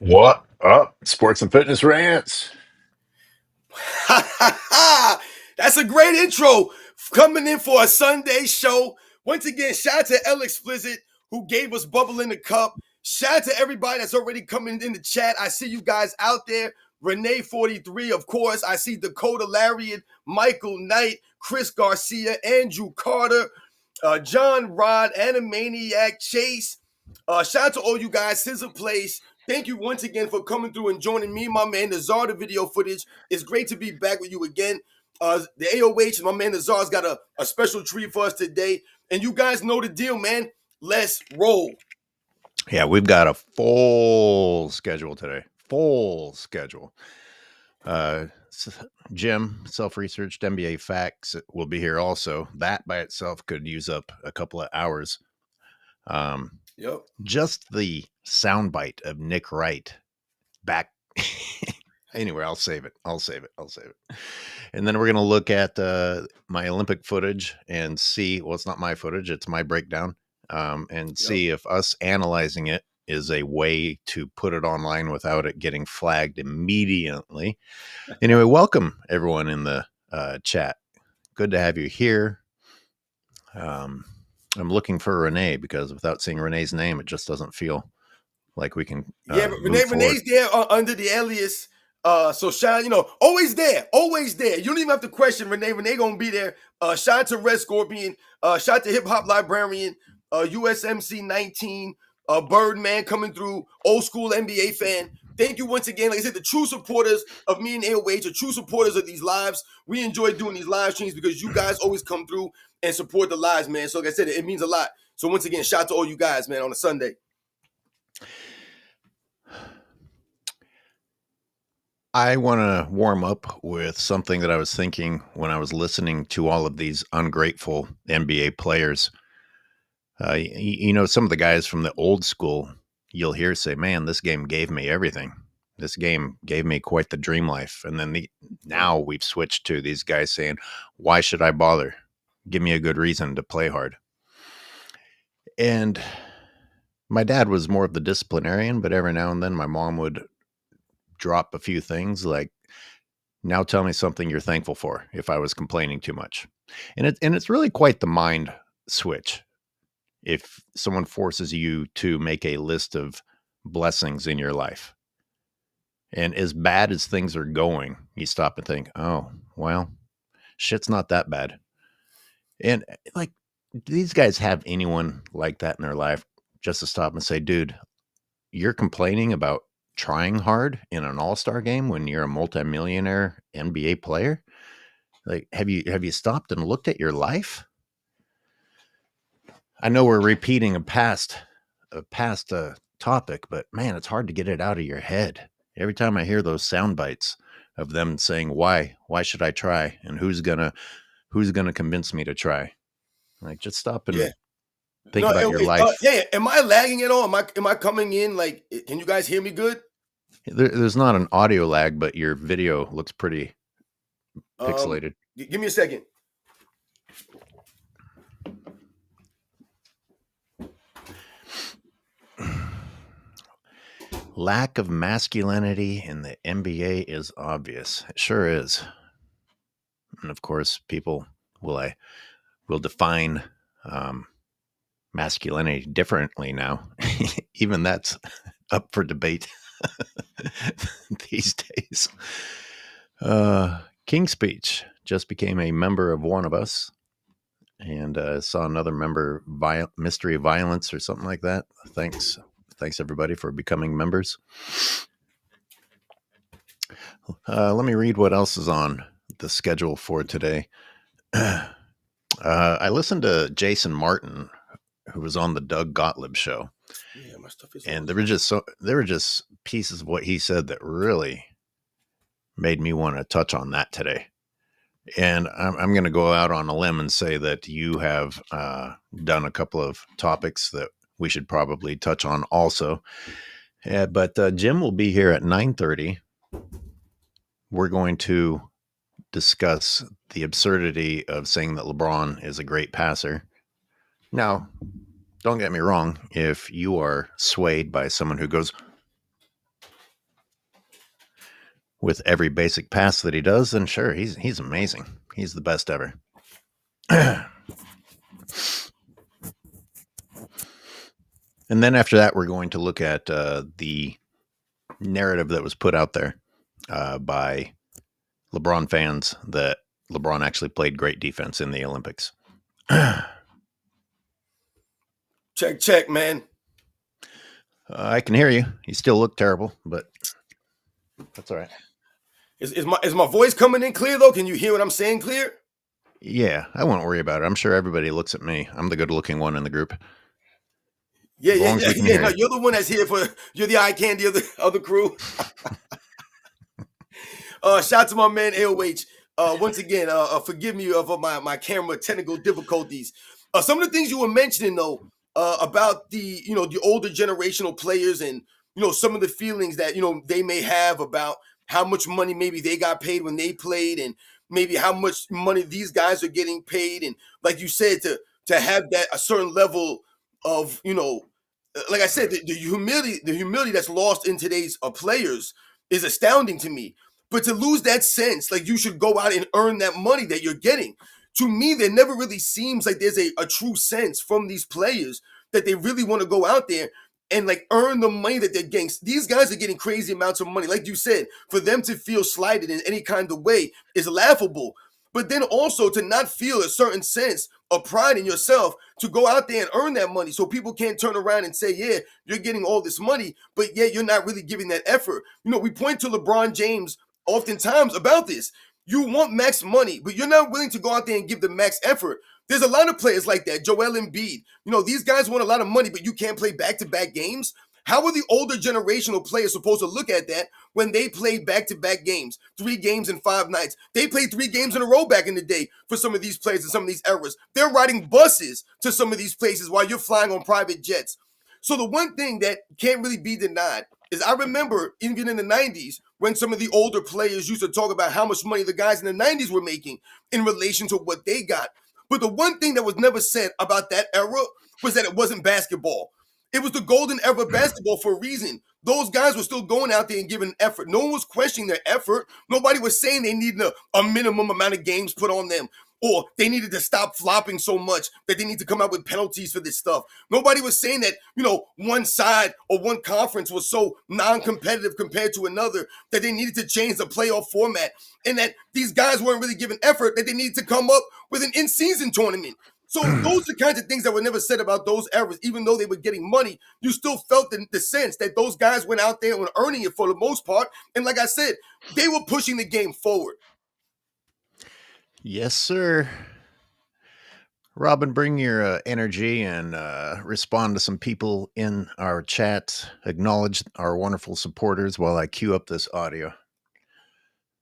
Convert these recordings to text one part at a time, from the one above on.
What up? Sports and fitness rants. That's a great intro. Coming in for a Sunday show. Once again, shout out to L Explicit who gave us Bubble in the Cup. Shout out to everybody that's already coming in the chat. I see you guys out there. Renee 43, of course. I see Dakota Lariat, Michael Knight, Chris Garcia, Andrew Carter, John Rod, Animaniac, Chase. Shout out to all you guys. Scissor Place. Thank you once again for coming through and joining me, my man Nazar, the video footage. It's great to be back with you again. The AOH, my man Nazar's got a special treat for us today. And you guys know the deal, man. Let's roll. Yeah, we've got a full schedule today. Full schedule. Jim, self-researched NBA facts will be here also. That by itself could use up a couple of hours. Yep. Just the soundbite of Nick Wright back. Anyway, I'll save it. And then we're going to look at my Olympic footage and see, well, it's not my footage, it's my breakdown, and see if us analyzing it is a way to put it online without it getting flagged immediately. Anyway, welcome everyone in the chat. Good to have you here. I'm looking for Renee because without seeing Renee's name, it just doesn't feel like we can. But Renee's there under the alias. So shout, always there. You don't even have to question Renee. Renee gonna be there. Shout out to Red Scorpion. Shout out to Hip Hop Librarian. USMC 19. Birdman coming through. Old school NBA fan. Thank you once again. Like I said, the true supporters of me and AOH, the true supporters of these lives. We enjoy doing these live streams because you guys always come through and support the lives, man. So like I said, it means a lot. So once again, shout out to all you guys, man, on a Sunday. I want to warm up with something that I was thinking when I was listening to all of these ungrateful NBA players. Some of the guys from the old school, you'll hear say, man, this game gave me everything. This game gave me quite the dream life. And then now we've switched to these guys saying, why should I bother? Give me a good reason to play hard. And my dad was more of the disciplinarian, but every now and then my mom would drop a few things like, now tell me something you're thankful for if I was complaining too much. And it's really quite the mind switch. If someone forces you to make a list of blessings in your life, and as bad as things are going, you stop and think, oh, well, shit's not that bad. And like, do these guys have anyone like that in their life just to stop and say, dude, you're complaining about trying hard in an all-star game when you're a multimillionaire NBA player? Like, have you stopped and looked at your life? I know we're repeating a past topic, but man, it's hard to get it out of your head. Every time I hear those sound bites of them saying, why should I try? And who's gonna convince me to try? Like, just stop and think about your life. Am I lagging at all? Am I coming in? Like, can you guys hear me good? There's not an audio lag, but your video looks pretty pixelated. Give me a second. Lack of masculinity in the NBA is obvious. It sure is. And of course, people will define masculinity differently now. Even that's up for debate these days. King's Speech just became a member of One of Us, and saw another member, Mystery Violence or something like that. Thanks everybody for becoming members. Let me read what else is on the schedule for today. I listened to Jason Martin, who was on the Doug Gottlieb show. Yeah, my stuff is. And there were just pieces of what he said that really made me want to touch on that today. And I'm going to go out on a limb and say that you have done a couple of topics that we should probably touch on also. But Jim will be here at 9:30. We're going to discuss the absurdity of saying that LeBron is a great passer. Now, don't get me wrong. If you are swayed by someone who goes, with every basic pass that he does, then sure, he's amazing. He's the best ever. And then after that, we're going to look at the narrative that was put out there by LeBron fans that LeBron actually played great defense in the Olympics. Check, man. I can hear you. You still look terrible, but that's all right. Is my voice coming in clear though? Can you hear what I'm saying clear? Yeah, I won't worry about it. I'm sure everybody looks at me. I'm the good-looking one in the group. Yeah. No, You. you're the one that's here you're the eye candy of the crew. Shout out to my man AOH. Once again, forgive me of my camera technical difficulties. Some of the things you were mentioning though, about the the older generational players and some of the feelings that they may have about how much money maybe they got paid when they played, and maybe how much money these guys are getting paid, and like you said, to have that a certain level of like I said, the humility that's lost in today's players is astounding to me. But to lose that sense, like you should go out and earn that money that you're getting. To me, there never really seems like there's a true sense from these players that they really want to go out there and like earn the money that they're getting. These guys are getting crazy amounts of money. Like you said, for them to feel slighted in any kind of way is laughable. But then also to not feel a certain sense of pride in yourself to go out there and earn that money, so people can't turn around and say, yeah, you're getting all this money, but yeah, you're not really giving that effort. We point to LeBron James oftentimes about this. You want max money, but you're not willing to go out there and give the max effort. There's a lot of players like that. Joel Embiid. These guys want a lot of money, but you can't play back-to-back games. How are the older generational players supposed to look at that when they play back-to-back games, 3 games in 5 nights? They played 3 games in a row back in the day for some of these players and some of these eras. They're riding buses to some of these places while you're flying on private jets. So the one thing that can't really be denied is I remember even in the 90s when some of the older players used to talk about how much money the guys in the 90s were making in relation to what they got. But the one thing that was never said about that era was that it wasn't basketball. It was the golden era of basketball for a reason. Those guys were still going out there and giving effort. No one was questioning their effort. Nobody was saying they needed a minimum amount of games put on them, or they needed to stop flopping so much that they need to come out with penalties for this stuff. Nobody was saying that, one side or one conference was so non-competitive compared to another that they needed to change the playoff format, and that these guys weren't really giving effort, that they needed to come up with an in-season tournament. So those are the kinds of things that were never said about those eras. Even though they were getting money, you still felt the sense that those guys went out there and were earning it for the most part. And like I said, they were pushing the game forward. Yes, sir. Robin, bring your energy and respond to some people in our chat. Acknowledge our wonderful supporters while I cue up this audio.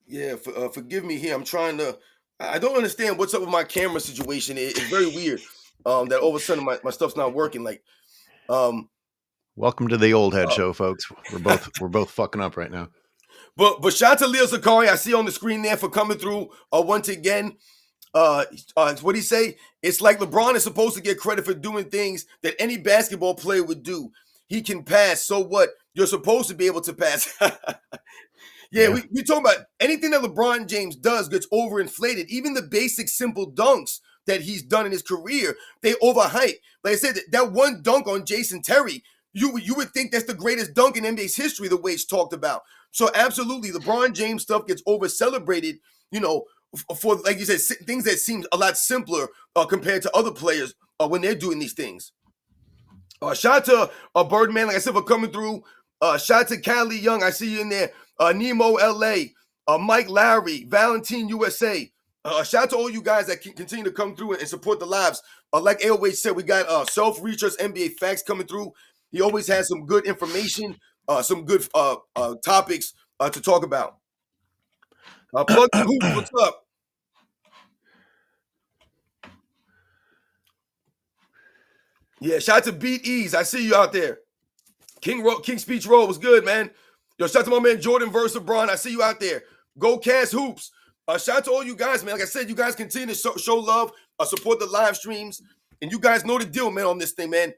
Yeah, forgive me here. I'm trying to. I don't understand what's up with my camera situation. It's very weird that all of a sudden my stuff's not working. Like, welcome to the Old Head Show, folks. We're both fucking up right now. But shout out to Leo Sakari. I see on the screen there for coming through once again. What he say? It's like LeBron is supposed to get credit for doing things that any basketball player would do. He can pass. So what? You're supposed to be able to pass. Yeah, we talking about anything that LeBron James does gets overinflated. Even the basic simple dunks that he's done in his career, they overhype. Like I said, that one dunk on Jason Terry, you would think that's the greatest dunk in NBA's history, the way it's talked about. So absolutely, LeBron James stuff gets over-celebrated, for, like you said, things that seem a lot simpler compared to other players when they're doing these things. Shout out to Birdman, like I said, for coming through. Shout out to Cali Young, I see you in there. Nemo LA, Mike Lowry, Valentine USA. Shout out to all you guys that continue to come through and support the lives. Like AOH said, we got Self-Research NBA Facts coming through. He always has some good information, some good topics to talk about. Plug the Hoops, what's up? Yeah, shout out to Beat Ease. I see you out there. King Speech Road was good, man. Yo, shout out to my man Jordan versus LeBron. I see you out there. Go Cast Hoops. Shout out to all you guys, man. Like I said, you guys continue to show love, support the live streams, and you guys know the deal, man, on this thing, man.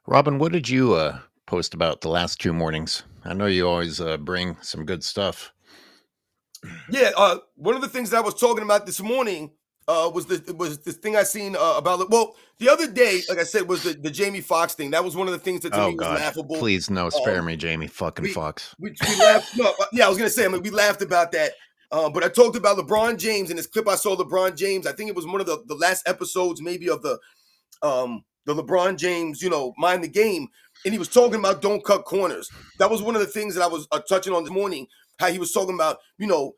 Robin, what did you post about the last 2 mornings. I know you always bring some good stuff. Yeah, one of the things that I was talking about this morning was this thing I seen about. Well, the other day, like I said, was the Jamie Foxx thing. That was one of the things that to Oh me was God, laughable. please no, spare Um, me, Jamie fucking we Fox. we laughed. No, yeah, I was gonna say. I mean, we laughed about that. But I talked about LeBron James in this clip. I saw LeBron James. I think it was one of the last episodes, maybe of the LeBron James, mind the game, and he was talking about don't cut corners. That was one of the things that I was touching on this morning. How he was talking about, to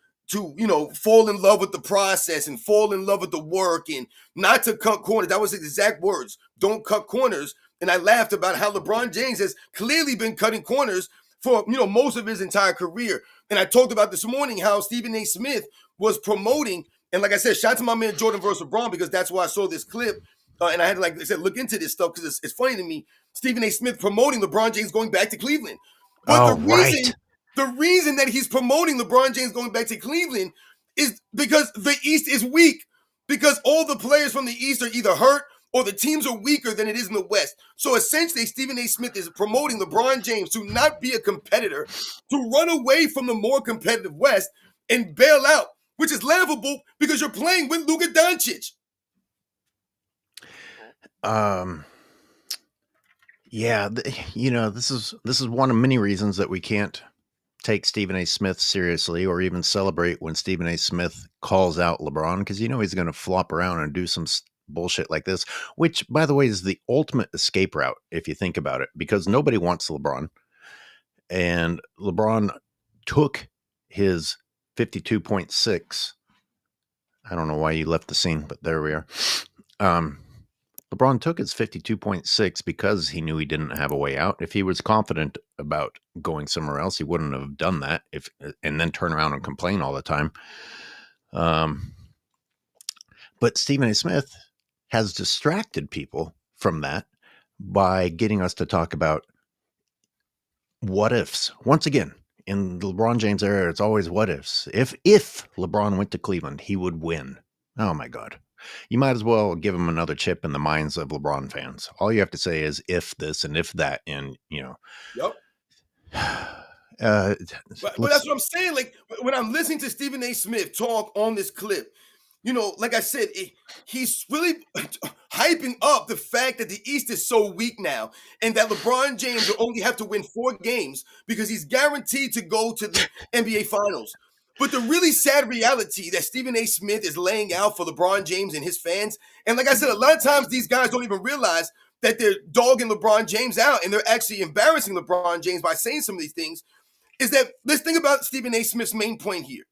fall in love with the process and fall in love with the work and not to cut corners. That was his exact words. Don't cut corners. And I laughed about how LeBron James has clearly been cutting corners for most of his entire career. And I talked about this morning how Stephen A. Smith was promoting, and like I said, shout out to my man Jordan versus LeBron, because that's why I saw this clip. And I had to, like I said, look into this stuff because it's funny to me. Stephen A. Smith promoting LeBron James going back to Cleveland. But Oh right. the reason that he's promoting LeBron James going back to Cleveland is because the East is weak. Because all the players from the East are either hurt or the teams are weaker than it is in the West. So essentially, Stephen A. Smith is promoting LeBron James to not be a competitor, to run away from the more competitive West and bail out, which is laughable because you're playing with Luka Doncic. Yeah, this is one of many reasons that we can't take Stephen A. Smith seriously or even celebrate when Stephen A. Smith calls out LeBron, because he's going to flop around and do some bullshit like this, which, by the way, is the ultimate escape route if you think about it, because nobody wants LeBron. And LeBron took his 52.6. I don't know why you left the scene, but there we are. LeBron took his 52.6 because he knew he didn't have a way out. If he was confident about going somewhere else, he wouldn't have done that and then turn around and complain all the time. But Stephen A. Smith has distracted people from that by getting us to talk about what ifs. Once again, in the LeBron James era, it's always what ifs. If LeBron went to Cleveland, he would win. Oh my God. You might as well give him another chip in the minds of LeBron fans. All you have to say is if this and if that, and Yep. But that's what I'm saying. Like when I'm listening to Stephen A. Smith talk on this clip, like I said, he's really hyping up the fact that the East is so weak now, and that LeBron James will only have to win 4 games because he's guaranteed to go to the NBA Finals. But the really sad reality that Stephen A. Smith is laying out for LeBron James and his fans, and like I said, a lot of times these guys don't even realize that they're dogging LeBron James out, and they're actually embarrassing LeBron James by saying some of these things, is that let's think about Stephen A. Smith's main point here.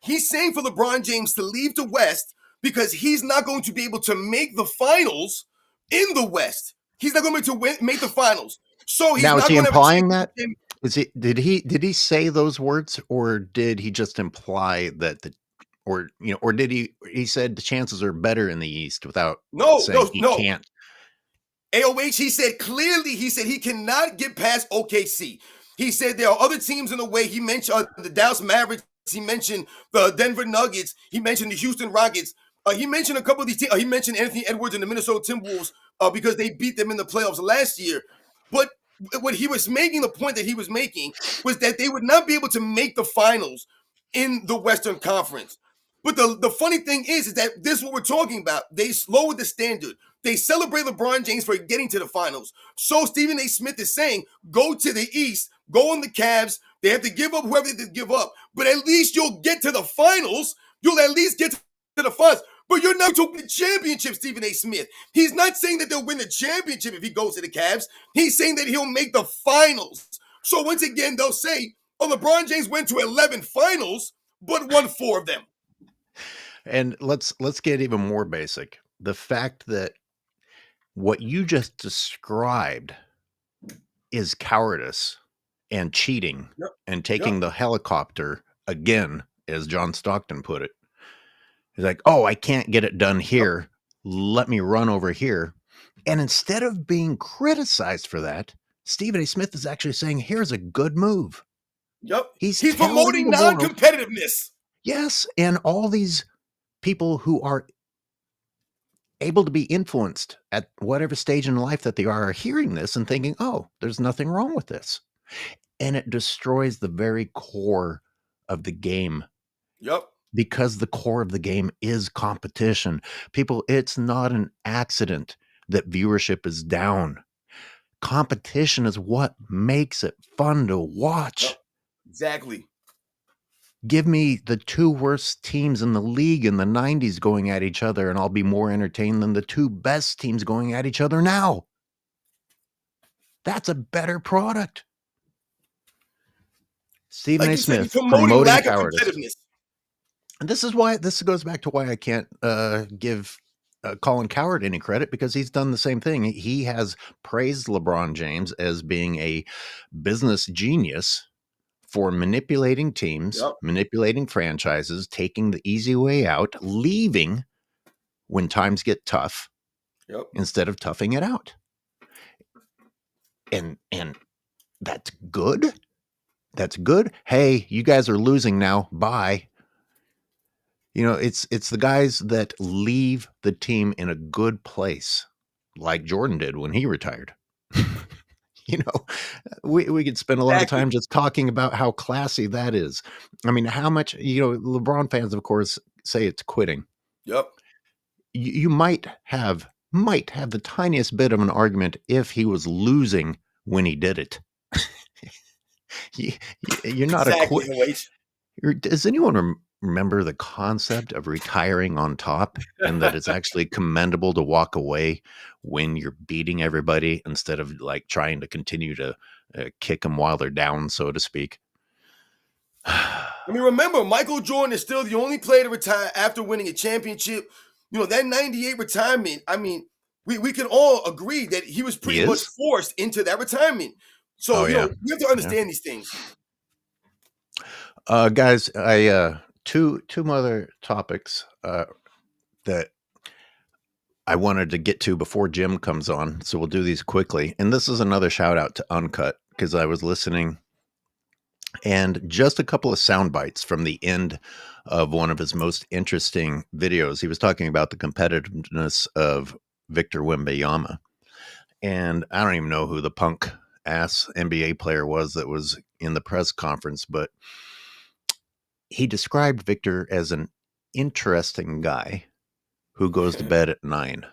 He's saying for LeBron James to leave the West because he's not going to be able to make the finals in the West. He's not going to make the finals. So he's now, not is he going to implying that? Did he say those words, or did he just imply that or did he said the chances are better in the East without saying he can't? AOH, he said clearly, he cannot get past OKC. He said there are other teams in the way. He mentioned the Dallas Mavericks. He mentioned the Denver Nuggets. He mentioned the Houston Rockets. He mentioned a couple of these teams. He mentioned Anthony Edwards and the Minnesota Timberwolves because they beat them in the playoffs last year. But what he was making, the point that he was making, was that they would not be able to make the finals in the Western Conference. But the funny thing is that this is what we're talking about. They lowered the standard. They celebrate LeBron James for getting to the finals. So Stephen A. Smith is saying, go to the East, go on the Cavs. They have to give up whoever they give up, but at least you'll get to the finals. You'll at least get to the finals. But you're not to win the championship, Stephen A. Smith. He's not saying that they'll win the championship if he goes to the Cavs. He's saying that he'll make the finals. So once again, they'll say, oh, LeBron James went to 11 finals, but won 4 of them. And let's get even more basic. The fact that what you just described is cowardice and cheating and taking the helicopter again, as John Stockton put it. He's like, oh, I can't get it done here. Let me run over here. And instead of being criticized for that, Stephen A. Smith is actually saying, here's a good move. Yep. He's promoting non-competitiveness. Yes. And all these people who are able to be influenced at whatever stage in life that they are hearing this and thinking, oh, there's nothing wrong with this. And it destroys the very core of the game. Yep. Because the core of the game is competition. People, it's not an accident that viewership is down. Competition is what makes it fun to watch. Yep. Exactly. Give me the two worst teams in the league in the 90s going at each other, and I'll be more entertained than the two best teams going at each other now. That's a better product. Stephen Like A. you said, Smith you're promoting lack of cowardice. competitiveness. And this goes back to why I can't give Colin Cowherd any credit, because he's done the same thing. He has praised LeBron James as being a business genius for manipulating teams, Yep. manipulating franchises, taking the easy way out, leaving when times get tough, Yep. instead of toughing it out. And that's good. That's good. Hey, you guys are losing now. Bye. You know, it's the guys that leave the team in a good place, like Jordan did when he retired. You know, we could spend a lot of time just talking about how classy that is. I mean, how much, LeBron fans, of course, say it's quitting. Yep. You might have the tiniest bit of an argument if he was losing when he did it. You're not exactly, a quit. Does anyone remember the concept of retiring on top, and that it's actually commendable to walk away when you're beating everybody instead of like trying to continue to kick them while they're down, so to speak? I mean, remember, Michael Jordan is still the only player to retire after winning a championship. You know, that 98 retirement, I mean, we can all agree that he was pretty much forced into that retirement. So, we have to understand these things. Guys, I two other topics that I wanted to get to before Jim comes on, so we'll do these quickly. And this is another shout out to Uncut, because I was listening, and just a couple of sound bites from the end of one of his most interesting videos. He was talking about the competitiveness of Victor Wembanyama, and I don't even know who the punk ass NBA player was that was in the press conference, but he described Victor as an interesting guy who goes to bed at 9.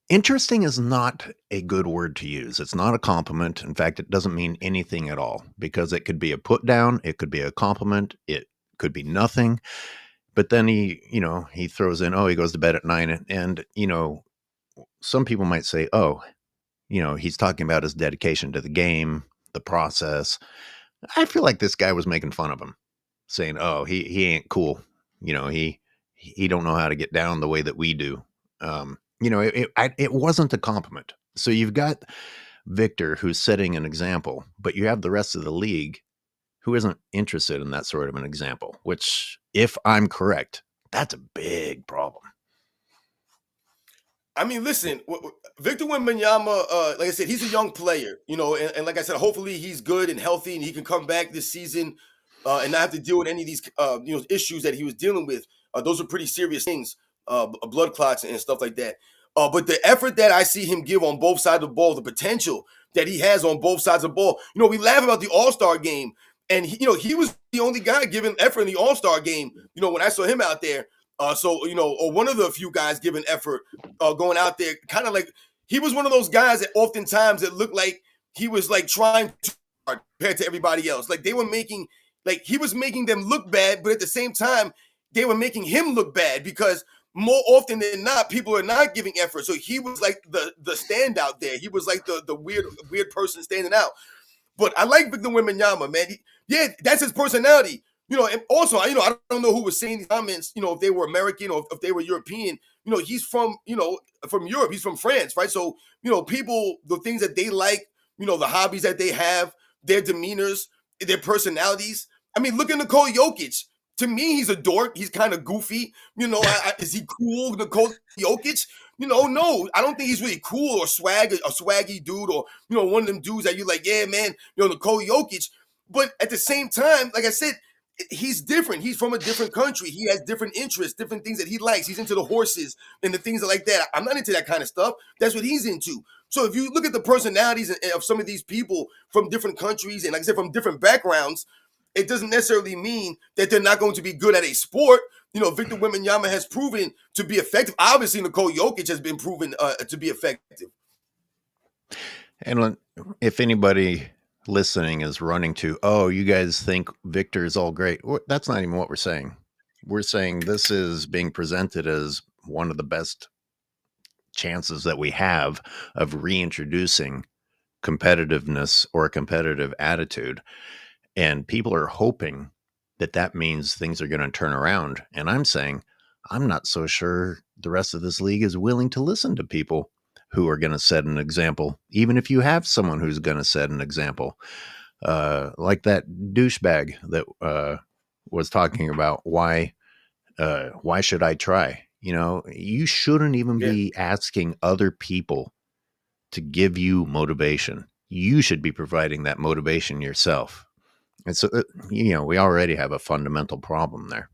Interesting is not a good word to use. It's not a compliment. In fact, it doesn't mean anything at all, because it could be a put down. It could be a compliment. It could be nothing. But then he throws in, oh, he goes to bed at 9. And, some people might say, oh, he's talking about his dedication to the game, the process. I feel like this guy was making fun of him, saying, oh, he ain't cool. He don't know how to get down the way that we do. It wasn't a compliment. So you've got Victor, who's setting an example, but you have the rest of the league who isn't interested in that sort of an example, which, if I'm correct, that's a big problem. I mean, listen, Victor Wembanyama, like I said, he's a young player, and like I said, hopefully he's good and healthy and he can come back this season and not have to deal with any of these, issues that he was dealing with. Those are pretty serious things, blood clots and stuff like that. But the effort that I see him give on both sides of the ball, the potential that he has on both sides of the ball, we laugh about the All-Star game, and he was the only guy giving effort in the All-Star game, when I saw him out there. Or one of the few guys giving effort, going out there, kind of like he was one of those guys that oftentimes it looked like he was like trying too hard compared to everybody else. Like he was making them look bad, but at the same time, they were making him look bad, because more often than not, people are not giving effort. So he was like the standout there. He was like the weird person standing out. But I like Victor Wembanyama, man. That's his personality. And also, I don't know who was saying these comments, if they were American or if they were European. He's from Europe. He's from France, right? So, people, the things that they like, the hobbies that they have, their demeanors, their personalities. I mean, look at Nikola Jokic. To me, he's a dork. He's kind of goofy. Is he cool, Nikola Jokic? No, I don't think he's really cool or swaggy dude, or, one of them dudes that you're like, yeah, man, Nikola Jokic. But at the same time, like I said, he's different. He's from a different country. He has different interests, different things that he likes. He's into the horses and the things like that. I'm not into that kind of stuff. That's what he's into. So if you look at the personalities of some of these people from different countries and, like I said, from different backgrounds, it doesn't necessarily mean that they're not going to be good at a sport. You know, Victor Wembanyama has proven to be effective. Obviously, Nikola Jokic has been proven to be effective. And if anybody listening is running to, oh, you guys think Victor is all great, that's not even what we're saying. We're saying this is being presented as one of the best chances that we have of reintroducing competitiveness or a competitive attitude. And people are hoping that that means things are going to turn around. And I'm saying, I'm not so sure the rest of this league is willing to listen to people who are going to set an example, even if you have someone who's going to set an example. Like that douchebag that was talking about why should I try? You know, you shouldn't even be asking other people to give you motivation. You should be providing that motivation yourself. And so, you know, we already have a fundamental problem there.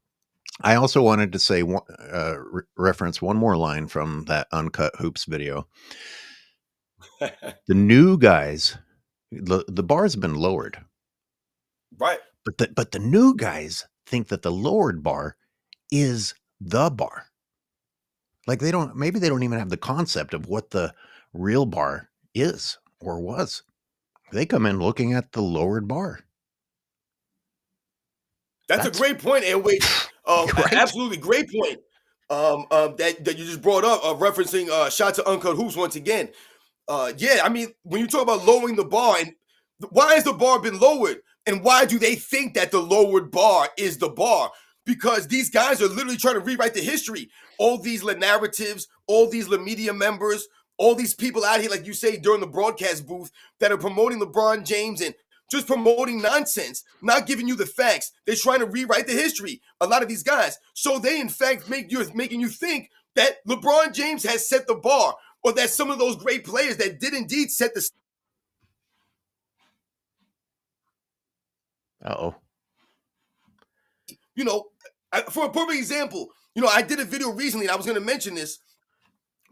I also wanted to say, reference one more line from that Uncut Hoops video. The new guys, the bar's been lowered. Right. But the new guys think that the lowered bar is the bar. Like maybe they don't even have the concept of what the real bar is or was. They come in looking at the lowered bar. That's a great point, AOH. Right? Absolutely great point. That you just brought up, referencing shout to Uncut Hoops once again. Yeah, I mean, when you talk about lowering the bar, and why has the bar been lowered? And why do they think that the lowered bar is the bar? Because these guys are literally trying to rewrite the history. All these narratives, all these media members, all these people out here, like you say, during the broadcast booth that are promoting LeBron James and just promoting nonsense, not giving you the facts. They're trying to rewrite the history, a lot of these guys. So they, in fact, making you think that LeBron James has set the bar, or that some of those great players that did indeed set the... Uh-oh. You know, for a perfect example, you know, I did a video recently, and I was going to mention this,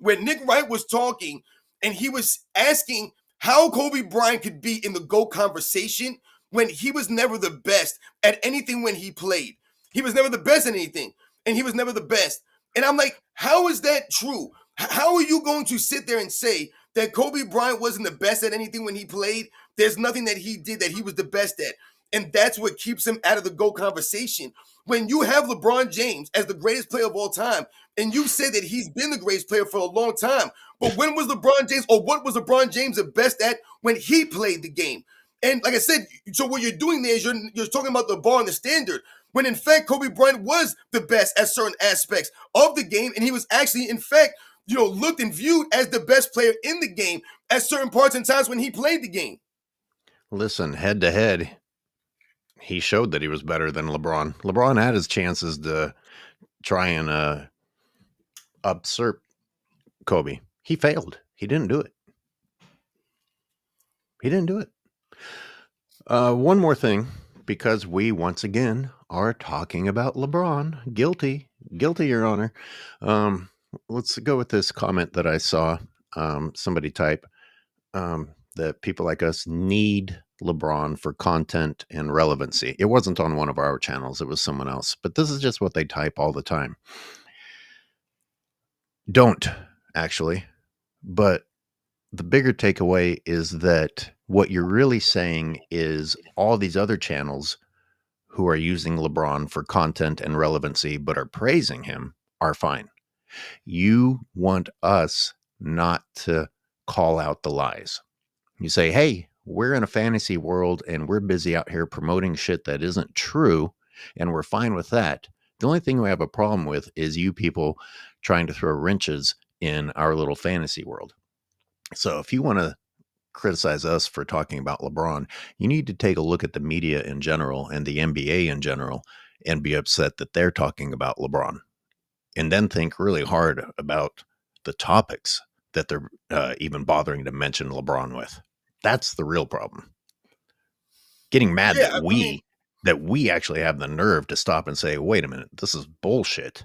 where Nick Wright was talking, and he was asking how Kobe Bryant could be in the GOAT conversation when he was never the best at anything when he played. He was never the best at anything, and he was never the best. And I'm like, how is that true? How are you going to sit there and say that Kobe Bryant wasn't the best at anything when he played? There's nothing that he did that he was the best at. And that's what keeps him out of the GOAT conversation. When you have LeBron James as the greatest player of all time, and you say that he's been the greatest player for a long time, but when was LeBron James, or what was LeBron James the best at when he played the game? And like I said, so what you're doing there is you're talking about the bar and the standard, when in fact Kobe Bryant was the best at certain aspects of the game, and he was actually, in fact, you know, looked and viewed as the best player in the game at certain parts and times when he played the game. Listen, head to head, he showed that he was better than LeBron. LeBron had his chances to try and usurp Kobe. He failed. He didn't do it. He didn't do it. One more thing, because we once again are talking about LeBron. Guilty, Your Honor. Let's go with this comment that I saw somebody type, that people like us need LeBron for content and relevancy. It wasn't on one of our channels. It was someone else. But this is just what they type all the time. Don't, actually. But the bigger takeaway is that what you're really saying is all these other channels who are using LeBron for content and relevancy but are praising him are fine. You want us not to call out the lies. You say, hey, we're in a fantasy world and we're busy out here promoting shit that isn't true, and we're fine with that. The only thing we have a problem with is you people trying to throw wrenches in our little fantasy world. So if you want to criticize us for talking about LeBron, you need to take a look at the media in general and the NBA in general and be upset that they're talking about LeBron. And then think really hard about the topics that they're even bothering to mention LeBron with. That's the real problem. Getting mad that that we actually have the nerve to stop and say, wait a minute, this is bullshit.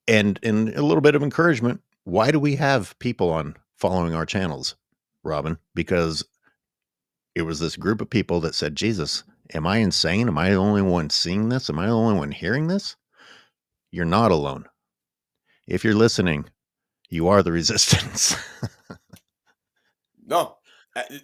And in a little bit of encouragement, why do we have people on following our channels, Robin? Because it was this group of people that said, Jesus, am I insane? Am I the only one seeing this? Am I the only one hearing this? You're not alone. If you're listening, you are the resistance. No,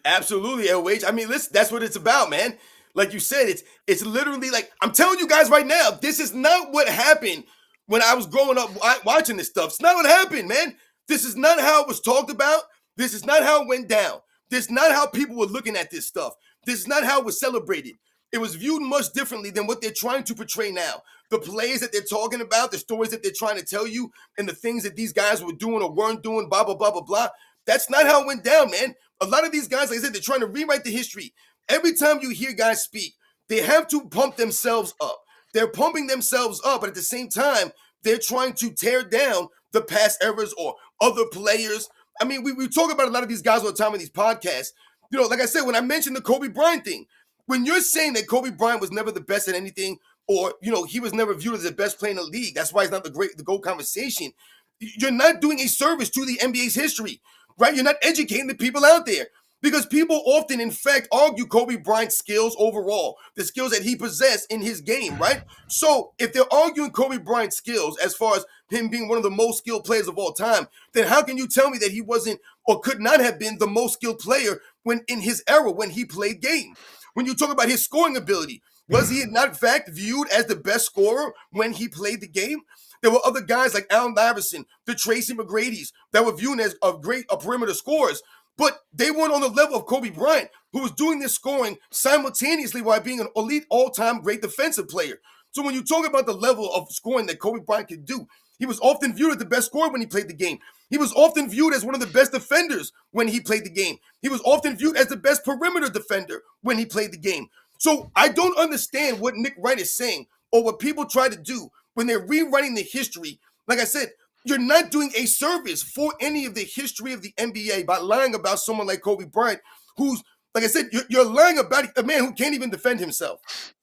absolutely, AOH. I mean, listen, that's what it's about, man. Like you said, it's literally like I'm telling you guys right now, this is not what happened when I was growing up watching this stuff. It's not what happened, man. This is not how it was talked about. This is not how it went down. This is not how people were looking at this stuff. This is not how it was celebrated. It was viewed much differently than what they're trying to portray now. The plays that they're talking about, the stories that they're trying to tell you, and the things that these guys were doing or weren't doing, blah, blah, blah, blah, blah. That's not how it went down, man. A lot of these guys, like I said, they're trying to rewrite the history. Every time you hear guys speak, they have to pump themselves up. They're pumping themselves up, but at the same time, they're trying to tear down the past eras or other players. I mean, we talk about a lot of these guys all the time in these podcasts. You know, like I said, when I mentioned the Kobe Bryant thing, when you're saying that Kobe Bryant was never the best at anything, or, you know, he was never viewed as the best player in the league, that's why he's not the GOAT conversation, you're not doing a service to the NBA's history, right? You're not educating the people out there. Because people often, in fact, argue Kobe Bryant's skills overall, the skills that he possessed in his game, right? So if they're arguing Kobe Bryant's skills as far as him being one of the most skilled players of all time, then how can you tell me that he wasn't or could not have been the most skilled player when in his era when he played game? When you talk about his scoring ability, was he not in fact viewed as the best scorer when he played the game? There were other guys like Allen Iverson, the Tracy McGrady's that were viewed as great perimeter scorers. But they weren't on the level of Kobe Bryant, who was doing this scoring simultaneously while being an elite all-time great defensive player. So when you talk about the level of scoring that Kobe Bryant could do, he was often viewed as the best scorer when he played the game. He was often viewed as one of the best defenders when he played the game. He was often viewed as the best perimeter defender when he played the game. So I don't understand what Nick Wright is saying or what people try to do when they're rewriting the history. Like I said, you're not doing a service for any of the history of the NBA by lying about someone like Kobe Bryant, who's, like I said, you're lying about a man who can't even defend himself.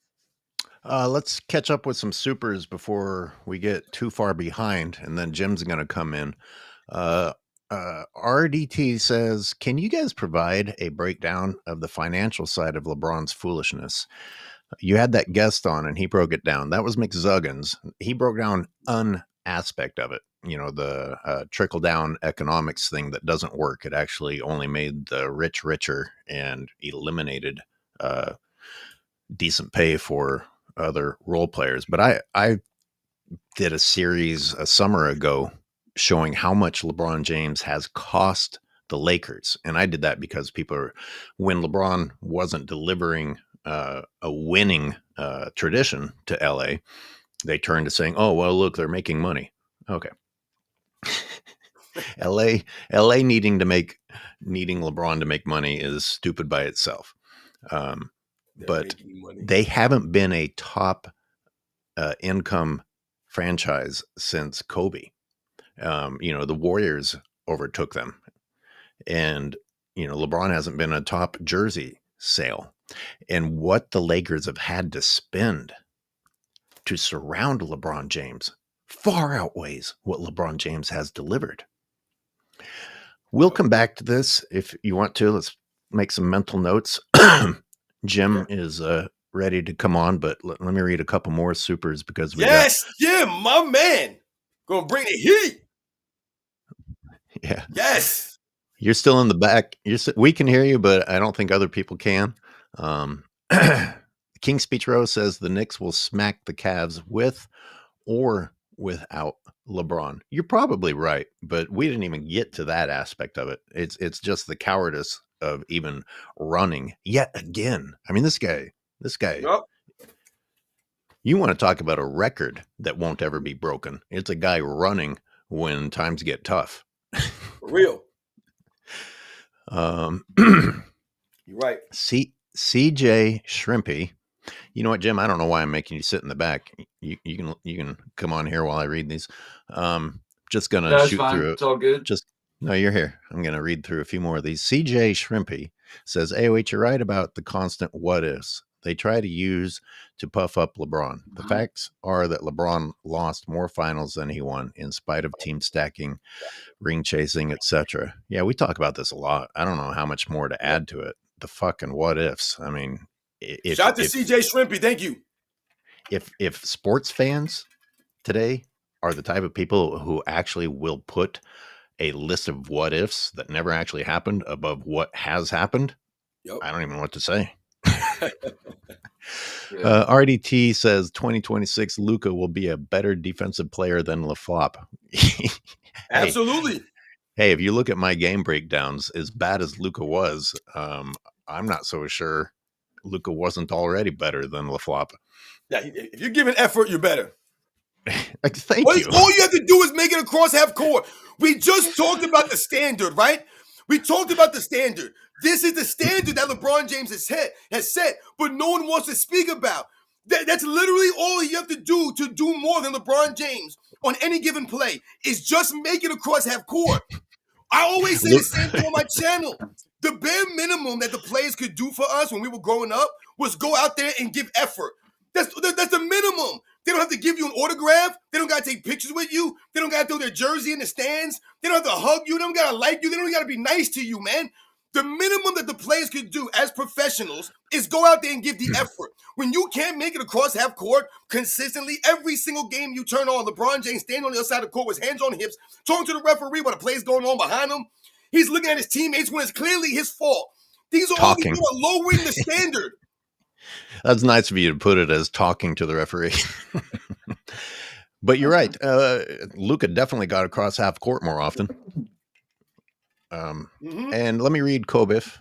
Let's catch up with some supers before we get too far behind, and then Jim's going to come in. RDT says, can you guys provide a breakdown of the financial side of LeBron's foolishness? You had that guest on, and he broke it down. That was McZuggins. He broke down an aspect of it. You know, the trickle-down economics thing that doesn't work. It actually only made the rich richer and eliminated decent pay for other role players. But I did a series a summer ago showing how much LeBron James has cost the Lakers. And I did that because when LeBron wasn't delivering a winning tradition to LA, they turned to saying, oh, well, look, they're making money. Okay. LA needing LeBron to make money is stupid by itself. But they haven't been a top income franchise since Kobe. The Warriors overtook them, and LeBron hasn't been a top jersey sale. And what the Lakers have had to spend to surround LeBron James far outweighs what LeBron James has delivered. We'll come back to this if you want to. Let's make some mental notes. Jim is ready to come on, but let me read a couple more supers because my man. Gonna bring the heat. Yeah. Yes. You're still in the back. We can hear you, but I don't think other people can. King Speech Rose says the Knicks will smack the Cavs with or without LeBron. You're probably right, but we didn't even get to that aspect of it. It's just the cowardice of even running yet again. I mean, this guy. Yep. You want to talk about a record that won't ever be broken. It's a guy running when times get tough. For real. You're right. CJ Shrimpy. You know what, Jim? I don't know why I'm making you sit in the back. You can come on here while I read these. Just gonna shoot through it. It's all good. No, you're here. I'm gonna read through a few more of these. CJ Shrimpy says, AOH, you're right about the constant what ifs. they try to use to puff up LeBron. The facts are that LeBron lost more finals than he won, in spite of team stacking, ring chasing, etc. Yeah, we talk about this a lot. I don't know how much more to Yep. add to it. The fucking what ifs. I mean, Shout out to CJ Shrimpy. Thank you. if sports fans today are the type of people who actually will put a list of what ifs that never actually happened above what has happened, Yep. I don't even know what to say. Yeah. RDT says 2026 Luka will be a better defensive player than LaFlop. Absolutely. Hey, if you look at my game breakdowns, as bad as Luka was, I'm not so sure Luka wasn't already better than LaFlop. Yeah, if you're giving effort, you're better. Thank you. All you have to do is make it across half court. We just talked about the standard, right? We talked about the standard. This is the standard that LeBron James has set, but no one wants to speak about. That's literally all you have to do more than LeBron James on any given play is just make it across half court. I always say the same thing on my channel. The bare minimum that the players could do for us when we were growing up was go out there and give effort. That's the minimum. They don't have to give you an autograph. They don't got to take pictures with you. They don't got to throw their jersey in the stands. They don't have to hug you. They don't got to like you. They don't got to be nice to you, man. The minimum that the players could do as professionals is go out there and give the effort. When you can't make it across half court consistently, every single game you turn on, LeBron James standing on the other side of the court with his hands on hips, talking to the referee while the play's going on behind him. He's looking at his teammates when it's clearly his fault. These are all these people are lowering the standard. That's nice of you to put it as talking to the referee. But you're right. Luka definitely got across half court more often. And let me read Kobif.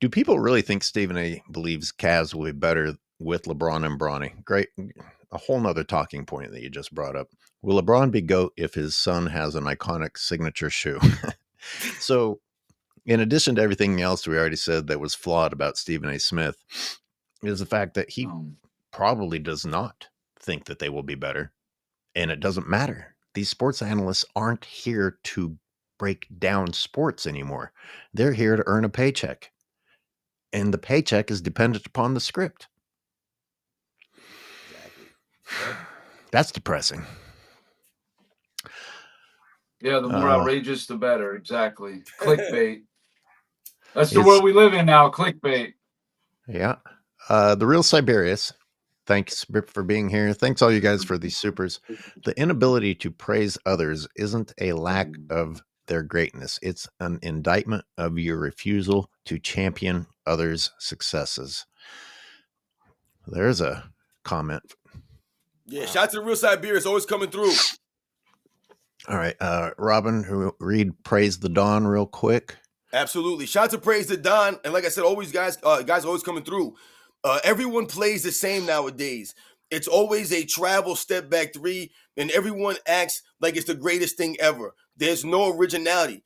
Do people really think Stephen A believes Cavs will be better with LeBron and Bronny? Great. A whole nother talking point that you just brought up. Will LeBron be GOAT if his son has an iconic signature shoe? So, in addition to everything else we already said that was flawed about Stephen A. Smith, is the fact that he probably does not think that they will be better. And it doesn't matter. These sports analysts aren't here to break down sports anymore. They're here to earn a paycheck. And the paycheck is dependent upon the script. Exactly. That's depressing. Yeah, the more outrageous, the better. Exactly. Clickbait. That's the world we live in now. Clickbait. Yeah. The real Siberius. Thanks for being here. Thanks all you guys for these supers. The inability to praise others isn't a lack of their greatness. It's an indictment of your refusal to champion others' successes. There's a comment. Yeah, shout out to the real Siberius, always coming through. All right. Robin, read Praise the Dawn real quick. Absolutely. Shout out to Praise the Dawn. And like I said, always guys always coming through. Everyone plays the same nowadays. It's always a travel step back three, and everyone acts like it's the greatest thing ever. There's no originality.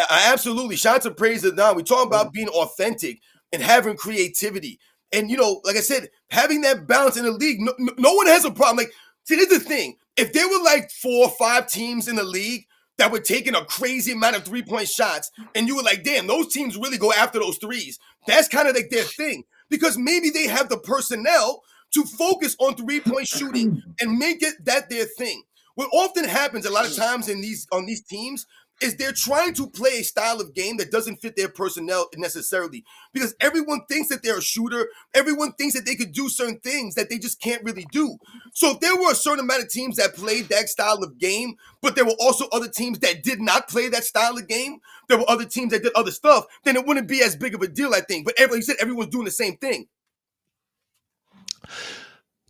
Absolutely. Shout out to Praise the Dawn. We talk about being authentic and having creativity. And, like I said, having that balance in the league, no one has a problem. Like, see, here's the thing. If there were like 4 or 5 teams in the league that were taking a crazy amount of three-point shots, and you were like, damn, those teams really go after those threes. That's kind of like their thing. Because maybe they have the personnel to focus on three-point shooting and make it that their thing. What often happens a lot of times on these teams is they're trying to play a style of game that doesn't fit their personnel necessarily. Because everyone thinks that they're a shooter. Everyone thinks that they could do certain things that they just can't really do. So if there were a certain amount of teams that played that style of game, but there were also other teams that did not play that style of game, there were other teams that did other stuff, then it wouldn't be as big of a deal, I think. But like you said, everyone's doing the same thing.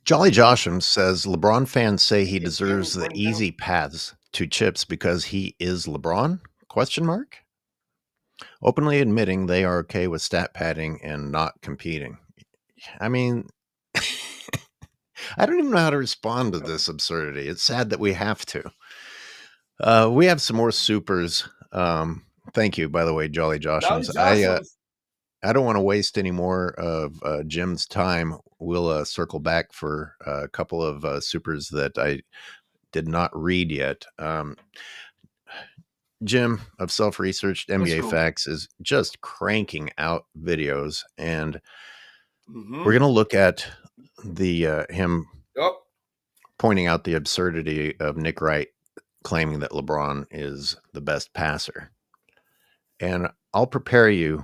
Jolly Josham says LeBron fans say he deserves the easy paths to chips because he is LeBron? ? Openly admitting they are okay with stat padding and not competing. I mean, I don't even know how to respond to this absurdity. It's sad that we have to. We have some more supers. Thank you, by the way, Jolly Joshams. I don't want to waste any more of Jim's time. We'll circle back for a couple of supers that I did not read yet. Jim of Self-Researched NBA Facts is just cranking out videos, and Mm-hmm. We're going to look at the him Yep. pointing out the absurdity of Nick Wright claiming that LeBron is the best passer. And I'll prepare you.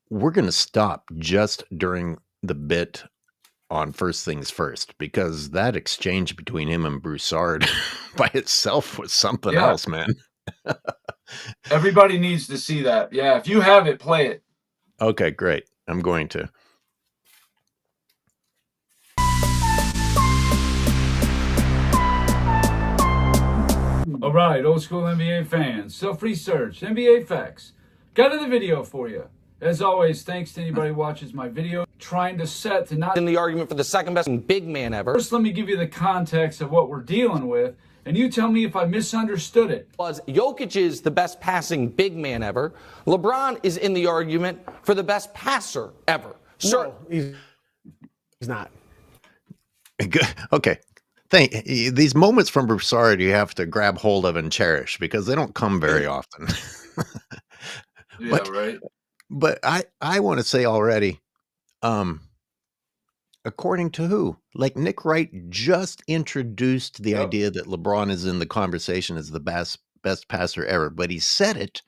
We're going to stop just during the bit on First Things First, because that exchange between him and Broussard by itself was something else, man. Everybody needs to see that. Yeah, if you have it, play it. Okay, great. I'm going to. All right, old school NBA fans, self-research, NBA facts. Got another video for you. As always, thanks to anybody who watches my video. Trying to set to not in the argument for the second best big man ever. First, let me give you the context of what we're dealing with, and you tell me if I misunderstood it. Jokic is the best passing big man ever. LeBron is in the argument for the best passer ever. No, he's not. Okay. These moments from Broussard you have to grab hold of and cherish, because they don't come very often. Yeah, right. But I want to say already, according to who? Like, Nick Wright just introduced the idea that LeBron is in the conversation as the best passer ever, but he said it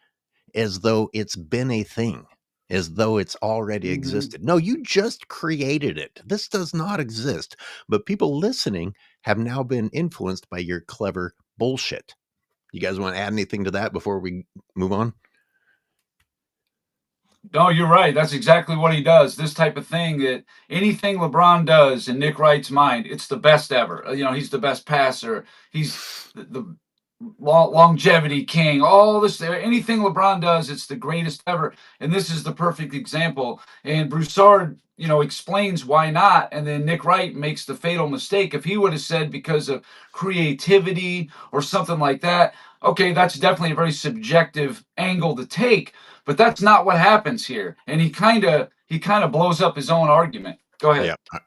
as though it's been a thing, as though it's already existed. No, you just created it. This does not exist. But people listening have now been influenced by your clever bullshit. You guys want to add anything to that before we move on? No, you're right. That's exactly what he does. This type of thing, that anything LeBron does in Nick Wright's mind, it's the best ever. You know, he's the best passer. He's the longevity king. All this, anything LeBron does, it's the greatest ever. And this is the perfect example. And Broussard, you know, explains why not. And then Nick Wright makes the fatal mistake. If he would have said because of creativity or something like that, okay, that's definitely a very subjective angle to take. But that's not what happens here, and he kind of blows up his own argument. Go ahead. Yeah.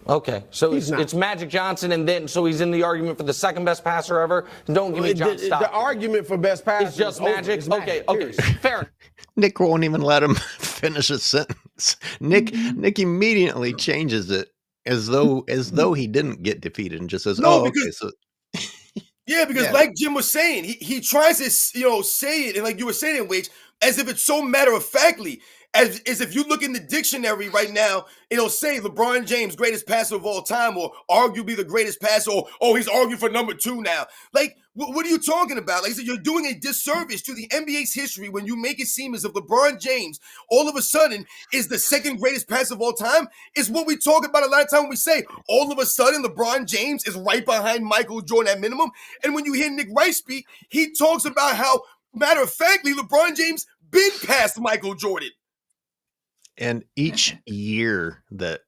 Okay, so it's Magic Johnson, and then so he's in the argument for the second best passer ever. Don't give me John Stockton. The argument for best passer is just Magic. Okay, fair. Nick won't even let him finish a sentence. Nick immediately changes it as though he didn't get defeated and just says, Yeah, because like Jim was saying, he tries to say it, and like you were saying, Wage, as if it's so matter of factly, as if you look in the dictionary right now, it'll say LeBron James, greatest passer of all time, or arguably the greatest passer, or he's arguing for number 2 now. Like, what are you talking about? Like I said, you're doing a disservice to the NBA's history when you make it seem as if LeBron James all of a sudden is the second greatest passer of all time. Is what we talk about a lot of time when we say all of a sudden LeBron James is right behind Michael Jordan at minimum. And when you hear Nick Wright speak, he talks about how, matter of factly, LeBron James been past Michael Jordan. And each year that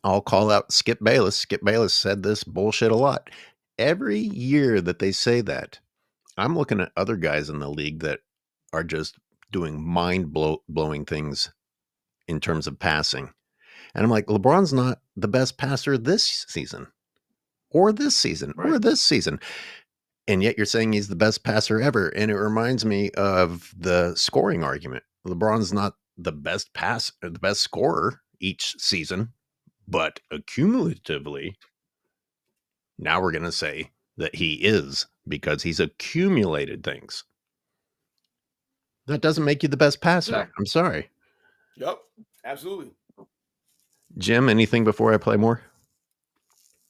I'll call out Skip Bayless. Skip Bayless said this bullshit a lot. Every year that they say that, I'm looking at other guys in the league that are just doing mind-blowing things in terms of passing. And I'm like, LeBron's not the best passer this season, or this season, or this season. And yet you're saying he's the best passer ever. And it reminds me of the scoring argument. LeBron's not the best the best scorer each season, but accumulatively, now we're going to say that he is, because he's accumulated things. That doesn't make you the best passer. Exactly. I'm sorry. Yep, absolutely. Jim, anything before I play more?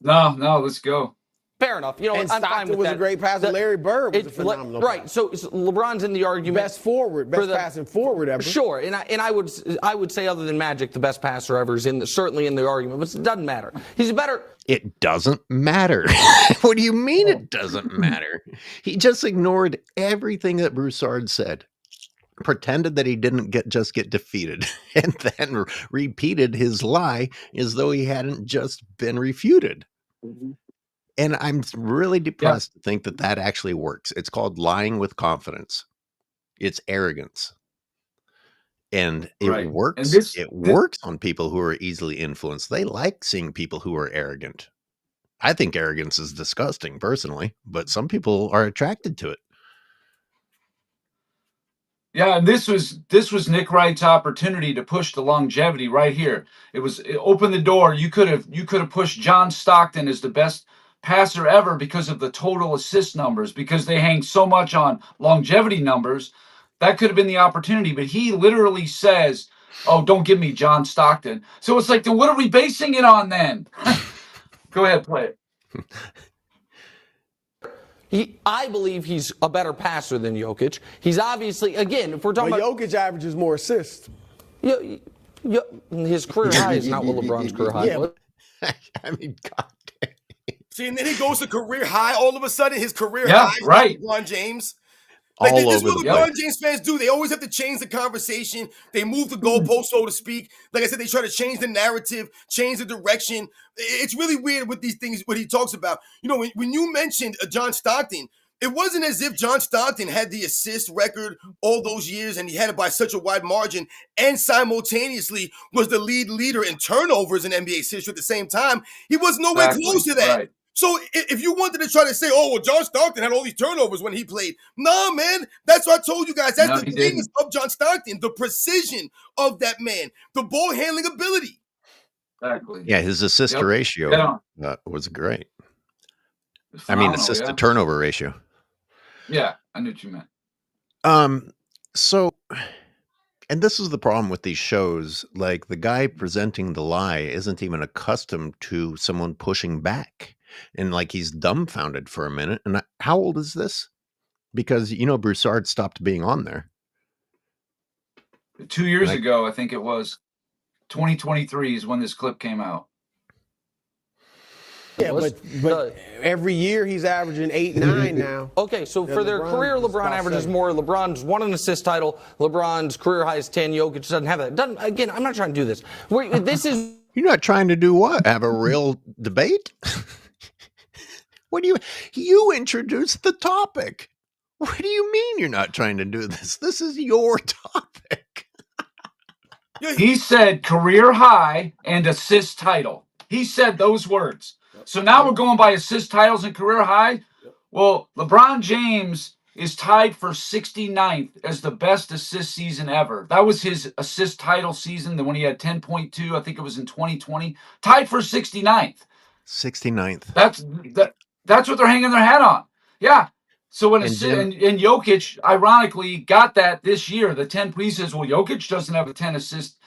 No, let's go. Fair enough. You know, And I'm fine Stockton with was that. a great passer. Larry Bird was a phenomenal right. passer. So LeBron's in the argument. Best passing forward ever. Sure, and I would say, other than Magic, the best passer ever is certainly in the argument, but it doesn't matter. He's better. It doesn't matter. What do you mean it doesn't matter? He just ignored everything that Broussard said, pretended that he didn't get defeated, and then repeated his lie as though he hadn't just been refuted. And I'm really depressed to think that actually works. It's called lying with confidence. It's arrogance. And it works. And it works on people who are easily influenced. They like seeing people who are arrogant. I think arrogance is disgusting personally, but some people are attracted to it. Yeah, and this was Nick Wright's opportunity to push the longevity right here. It opened the door. You could have pushed John Stockton as the best passer ever because of the total assist numbers, because they hang so much on longevity numbers. That could have been the opportunity, but he literally says, "Oh, don't give me John Stockton." So it's like, then what are we basing it on then? Go ahead, play it. I believe he's a better passer than Jokic. He's obviously, again, if we're talking about Jokic averages more assists. His career high is not what LeBron's career high was. I mean, God damn. See, and then he goes to career high. All of a sudden, his career Yeah, high is right. LeBron James. Like, All this is over what the LeBron place. James fans do. They always have to change the conversation. They move the goalpost, so to speak. Like I said, they try to change the narrative, change the direction. It's really weird with these things, what he talks about. You know, when you mentioned John Stockton, it wasn't as if John Stockton had the assist record all those years and he had it by such a wide margin and simultaneously was the leader in turnovers in NBA history at the same time. He was nowhere close to that. Right. So if you wanted to try to say, oh, well, John Stockton had all these turnovers when he played. Nah, man, that's what I told you guys. That's the greatness of John Stockton, the precision of that man, the ball handling ability. Exactly. Yeah, his assist to ratio was great. I mean, assist to turnover ratio. Yeah, I knew what you meant. So, and this is the problem with these shows. Like, the guy presenting the lie isn't even accustomed to someone pushing back. And like, he's dumbfounded for a minute. And how old is this? Because, you know, Broussard stopped being on there 2 years ago. I think it was 2023 is when this clip came out. Yeah, but every year he's averaging 8, 9 now. Okay, so for their career, LeBron averages more. LeBron's won an assist title. LeBron's career high is 10. Jokic doesn't have that. Again, I'm not trying to do this. This is... You're not trying to do what? Have a real debate? What do you introduced the topic? What do you mean you're not trying to do this? This is your topic. He said career high and assist title. He said those words. So now we're going by assist titles and career high. Well, LeBron James is tied for 69th as the best assist season ever. That was his assist title season, the one he had 10.2. I think it was in 2020. Tied for 69th. 69th. That's what they're hanging their hat on. Yeah. So when and Jokic, ironically, got that this year, the 10. He says, well, Jokic doesn't have a 10 assist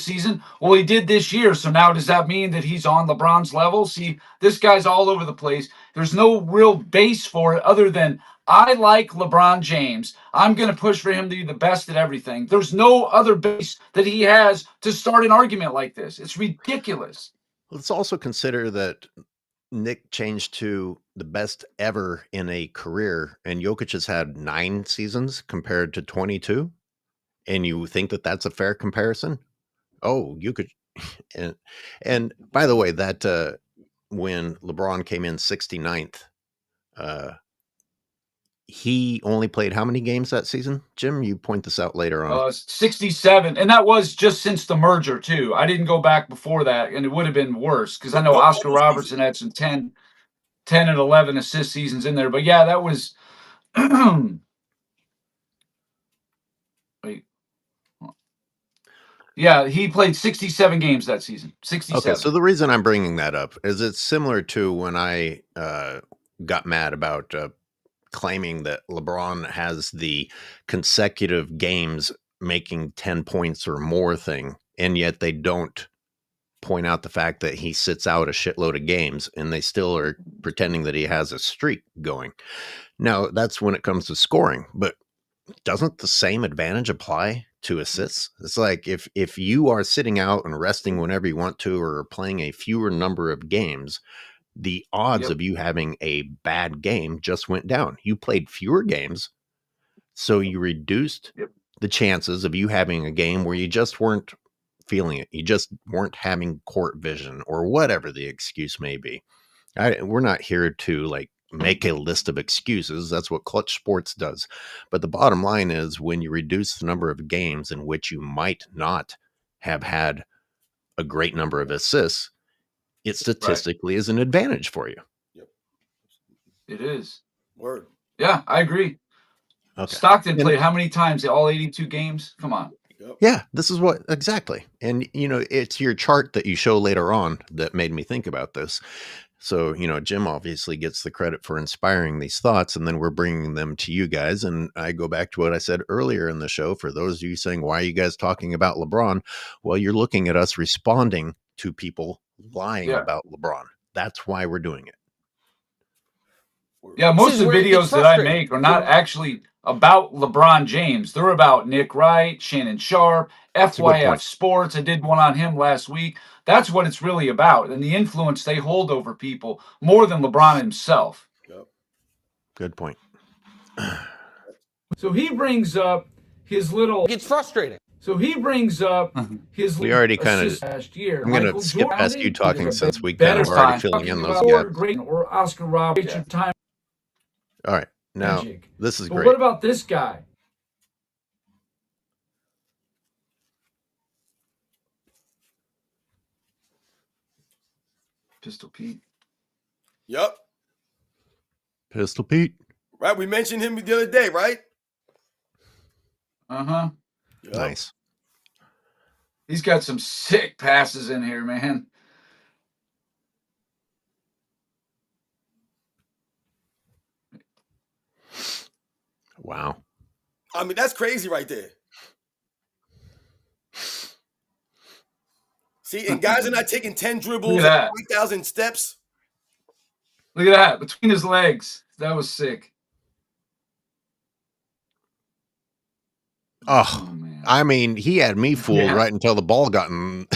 season. Well, he did this year. So now does that mean that he's on LeBron's level? See, this guy's all over the place. There's no real base for it other than I like LeBron James. I'm going to push for him to be the best at everything. There's no other base that he has to start an argument like this. It's ridiculous. Let's also consider that Nick changed to the best ever in a career, and Jokic has had 9 seasons compared to 22. And you think that that's a fair comparison? Oh, you could. And by the way, that when LeBron came in 69th, he only played how many games that season? Jim, you point this out later on. 67. And that was just since the merger, too. I didn't go back before that, and it would have been worse because I know Oscar Robertson had some 10 and 11 assist seasons in there. But yeah, that was. Wait. Yeah, he played 67 games that season. 67. Okay, so the reason I'm bringing that up is it's similar to when I got mad about claiming that LeBron has the consecutive games making 10 points or more thing, and yet they don't point out the fact that he sits out a shitload of games and they still are pretending that he has a streak going. Now, that's when it comes to scoring, but doesn't the same advantage apply to assists? It's like if you are sitting out and resting whenever you want to or playing a fewer number of games, the odds of you having a bad game just went down. You played fewer games, so you reduced the chances of you having a game where you just weren't feeling it. You just weren't having court vision or whatever the excuse may be. We're not here to like make a list of excuses. That's what Clutch Sports does. But the bottom line is when you reduce the number of games in which you might not have had a great number of assists, it statistically is an advantage for you. Yep. It is. Word. Yeah, I agree. Okay. Stockton played how many times? All 82 games? Come on. Yeah, this is what exactly. And it's your chart that you show later on that made me think about this. So, Jim obviously gets the credit for inspiring these thoughts, and then we're bringing them to you guys. And I go back to what I said earlier in the show. For those of you saying, why are you guys talking about LeBron? Well, you're looking at us responding to people lying about LeBron. That's why we're doing it. Yeah, most of the videos that I make are not actually about LeBron James. They're about Nick Wright, Shannon Sharp, FYF Sports. I did one on him last week. That's what it's really about, and the influence they hold over people more than LeBron himself. Yep. Good point. So he brings up his little... It's frustrating. So he brings up his... We already kind of... last year. I'm going to skip past you talking since we kind of already filling in those gaps. Or Oscar Roberts. Time. All right. Now, this is but great. What about this guy? Pistol Pete. Yep. Pistol Pete. Right. We mentioned him the other day, right? Uh-huh. Yep. Nice. He's got some sick passes in here, man. Wow. I mean, that's crazy right there. See, and guys are not taking 10 dribbles and 3,000 steps. Look at that. Between his legs. That was sick. Oh, man. I mean, he had me fooled right until the ball got in.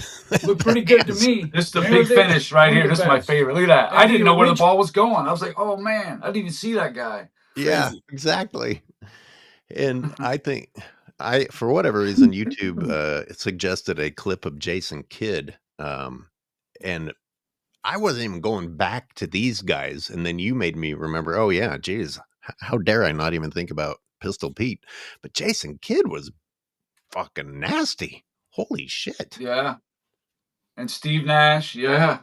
Looked pretty good to me. This is the big finish right here. This is my favorite. Look at that. I didn't know where the ball was going. I was like, oh, man. I didn't even see that guy. Yeah, exactly. And I think for whatever reason, YouTube suggested a clip of Jason Kidd. And I wasn't even going back to these guys. And then you made me remember, oh yeah, geez, how dare I not even think about Pistol Pete? But Jason Kidd was fucking nasty. Holy shit. Yeah. And Steve Nash. Yeah.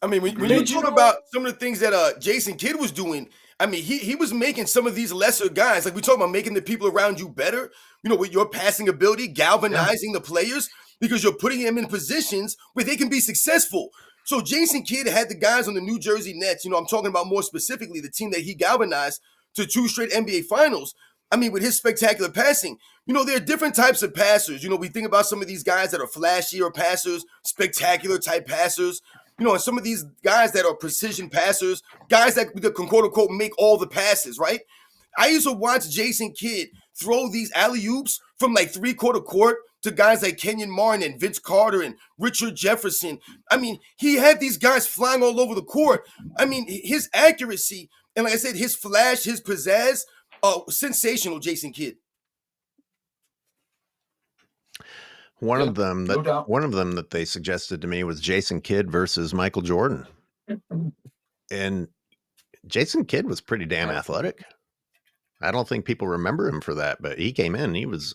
I mean, when you talk about some of the things that Jason Kidd was doing, I mean, he was making some of these lesser guys, like we talk about making the people around you better, with your passing ability, galvanizing the players, because you're putting them in positions where they can be successful. So Jason Kidd had the guys on the New Jersey Nets, I'm talking about more specifically the team that he galvanized to 2 straight NBA finals. I mean, with his spectacular passing, there are different types of passers. We think about some of these guys that are flashier passers, spectacular type passers. And some of these guys that are precision passers, guys that can quote unquote make all the passes, right? I used to watch Jason Kidd throw these alley-oops from like 3/4 court to guys like Kenyon Martin and Vince Carter and Richard Jefferson. I mean, he had these guys flying all over the court. I mean, his accuracy and, like I said, his flash, his pizzazz, sensational, Jason Kidd. One of them that they suggested to me was Jason Kidd versus Michael Jordan. And Jason Kidd was pretty damn athletic. I don't think people remember him for that, but he came in, he was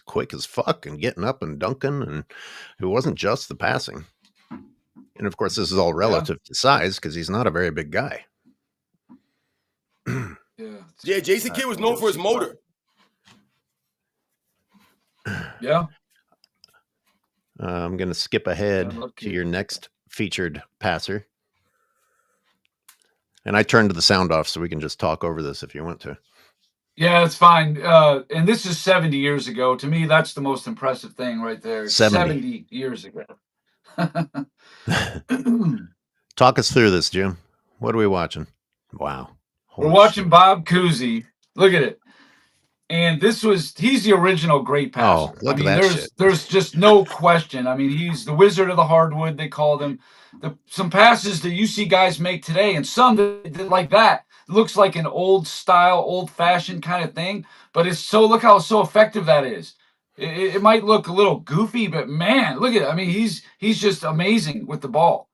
quick as fuck and getting up and dunking, and it wasn't just the passing. And of course, this is all relative to size because he's not a very big guy. Yeah, Jason Kidd was known for his motor. Yeah. I'm going to skip ahead to your next featured passer. And I turned the sound off so we can just talk over this if you want to. Yeah, it's fine. And this is 70 years ago. To me, that's the most impressive thing right there. 70 years ago. Talk us through this, Jim. What are we watching? Wow. We're watching Bob Cousy. Look at it. And he's the original great passer. Oh, look at that shit. There's just no question. I mean, he's the wizard of the hardwood, they called him. Some passes that you see guys make today, and some that like that looks like an old style, old fashioned kind of thing, but look how so effective that is. It might look a little goofy, but man, look at it. I mean, he's just amazing with the ball.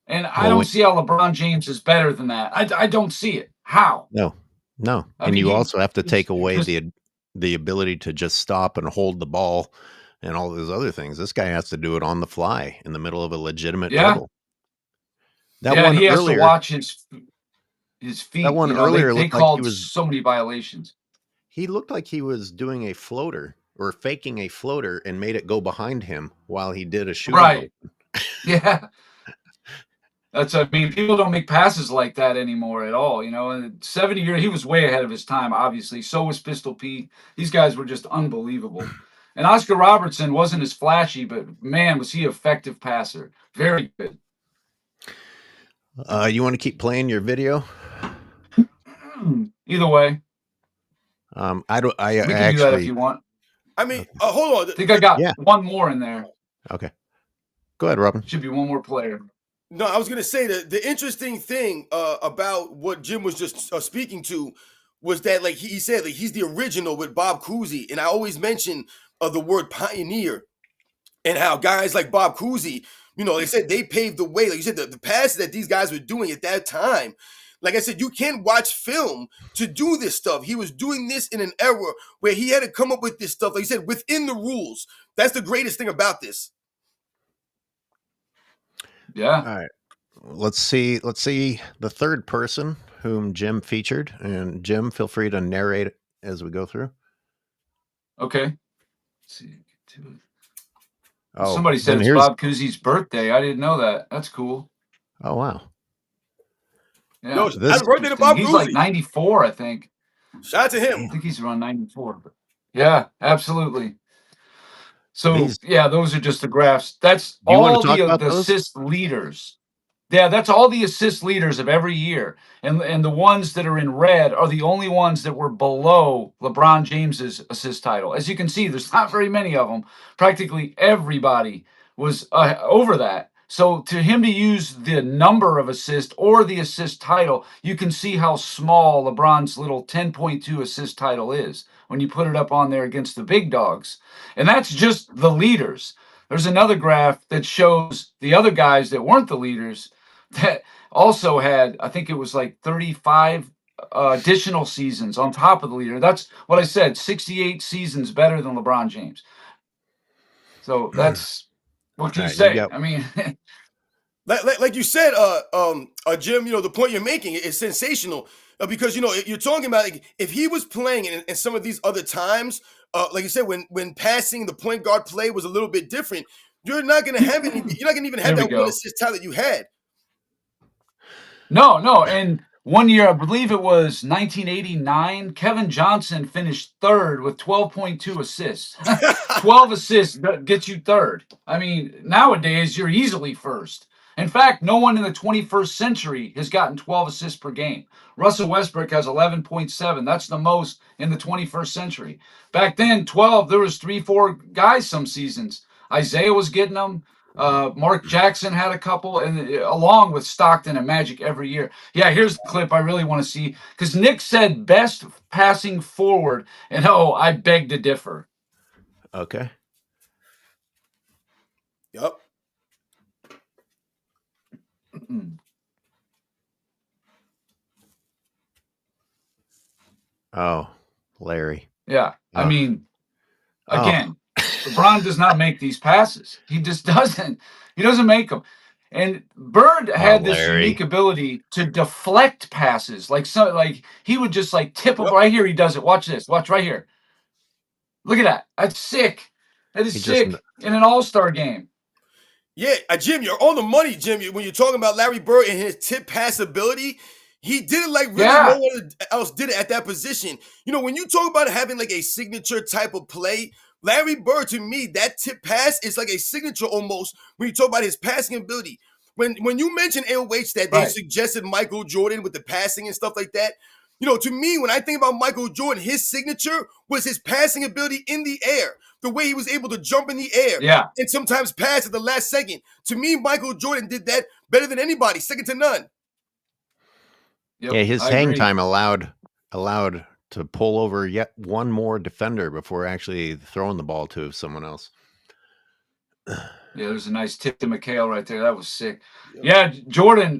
And I don't see how LeBron James is better than that. I don't see it. How? No. And you also have to take away the ability to just stop and hold the ball and all those other things. This guy has to do it on the fly in the middle of a legitimate dribble. He has to watch his feet. That one earlier they called so many violations. He looked like he was doing a floater or faking a floater and made it go behind him while he did a shooting. Right. Yeah. I mean, people don't make passes like that anymore at all, you know. And 70 years, he was way ahead of his time, obviously. So was Pistol Pete. These guys were just unbelievable. And Oscar Robertson wasn't as flashy, but man, was he an effective passer. Very good. You want to keep playing your video? Either way, I don't. I we can actually do that if you want. I mean, hold on. I think I got one more in there. Okay. Go ahead, Robin. Should be one more player. No, I was going to say that the interesting thing about what Jim was just speaking to was that, like he said, like he's the original with Bob Cousy, and I always mention the word pioneer and how guys like Bob Cousy, you know, they said they paved the way. Like you said, the passes that these guys were doing at that time. Like I said, you can't watch film to do this stuff. He was doing this in an era where he had to come up with this stuff, like you said, within the rules. That's the greatest thing about this. Yeah. All right. Let's see the third person whom Jim featured. And Jim, feel free to narrate it as we go through. Okay. Let's see. Get to it. Oh, somebody said it's Bob Cousy's birthday. I didn't know that. That's cool. Oh, wow. Yeah. No, happy birthday to Bob Cousy. He's like 94, I think. Shout out to him. I think he's around 94. But yeah, absolutely. So, yeah, those are just the graphs. That's all the assist leaders. Yeah, that's all the assist leaders of every year. And the ones that are in red are the only ones that were below LeBron James's assist title. As you can see, there's not very many of them. Practically everybody was over that. So to him to use the number of assists or the assist title, you can see how small LeBron's little 10.2 assist title is when you put it up on there against the big dogs. And that's just the leaders. There's another graph that shows the other guys that weren't the leaders that also had, I think it was like 35 additional seasons on top of the leader. That's what I said, 68 seasons better than LeBron James. So that's what can you say? I mean, like you said, Jim, you know, the point you're making is sensational because, you know, you're talking about like, if he was playing in some of these other times, like you said, when passing the point guard play was a little bit different, you're not going to have any, you're not going to even have that one assist talent you had. No. And one year, I believe it was 1989, Kevin Johnson finished third with 12.2 assists. 12 assists gets you third. I mean, nowadays, you're easily first. In fact, no one in the 21st century has gotten 12 assists per game. Russell Westbrook has 11.7. That's the most in the 21st century. Back then, 12, there was 3-4 guys some seasons. Isaiah was getting them. Mark Jackson had a couple, and along with Stockton and Magic every year. Yeah, here's the clip I really want to see, because Nick said best passing forward, and I beg to differ. Okay. Yep. Oh, Larry. Yeah, I mean, again, LeBron does not make these passes. He just doesn't. He doesn't make them. And Bird had this unique ability to deflect passes. Like he would just like tip them right here. He does it. Watch this. Watch right here. Look at that. That's sick. That is sick in an all-star game. Yeah, Jim, you're on the money, Jim. When you're talking about Larry Bird and his tip pass ability, he did it like really no one else did it at that position. You know, when you talk about having like a signature type of play, Larry Bird, to me, that tip pass is like a signature almost when you talk about his passing ability. When you mention AOH that they suggested Michael Jordan with the passing and stuff like that, you know, to me, when I think about Michael Jordan, his signature was his passing ability in the air. The way he was able to jump in the air and sometimes pass at the last second. To me, Michael Jordan did that better than anybody, second to none. Yep, yeah, his hang time allowed to pull over yet one more defender before actually throwing the ball to someone else. Yeah, there's a nice tip to McHale right there. That was sick. Yeah, Jordan,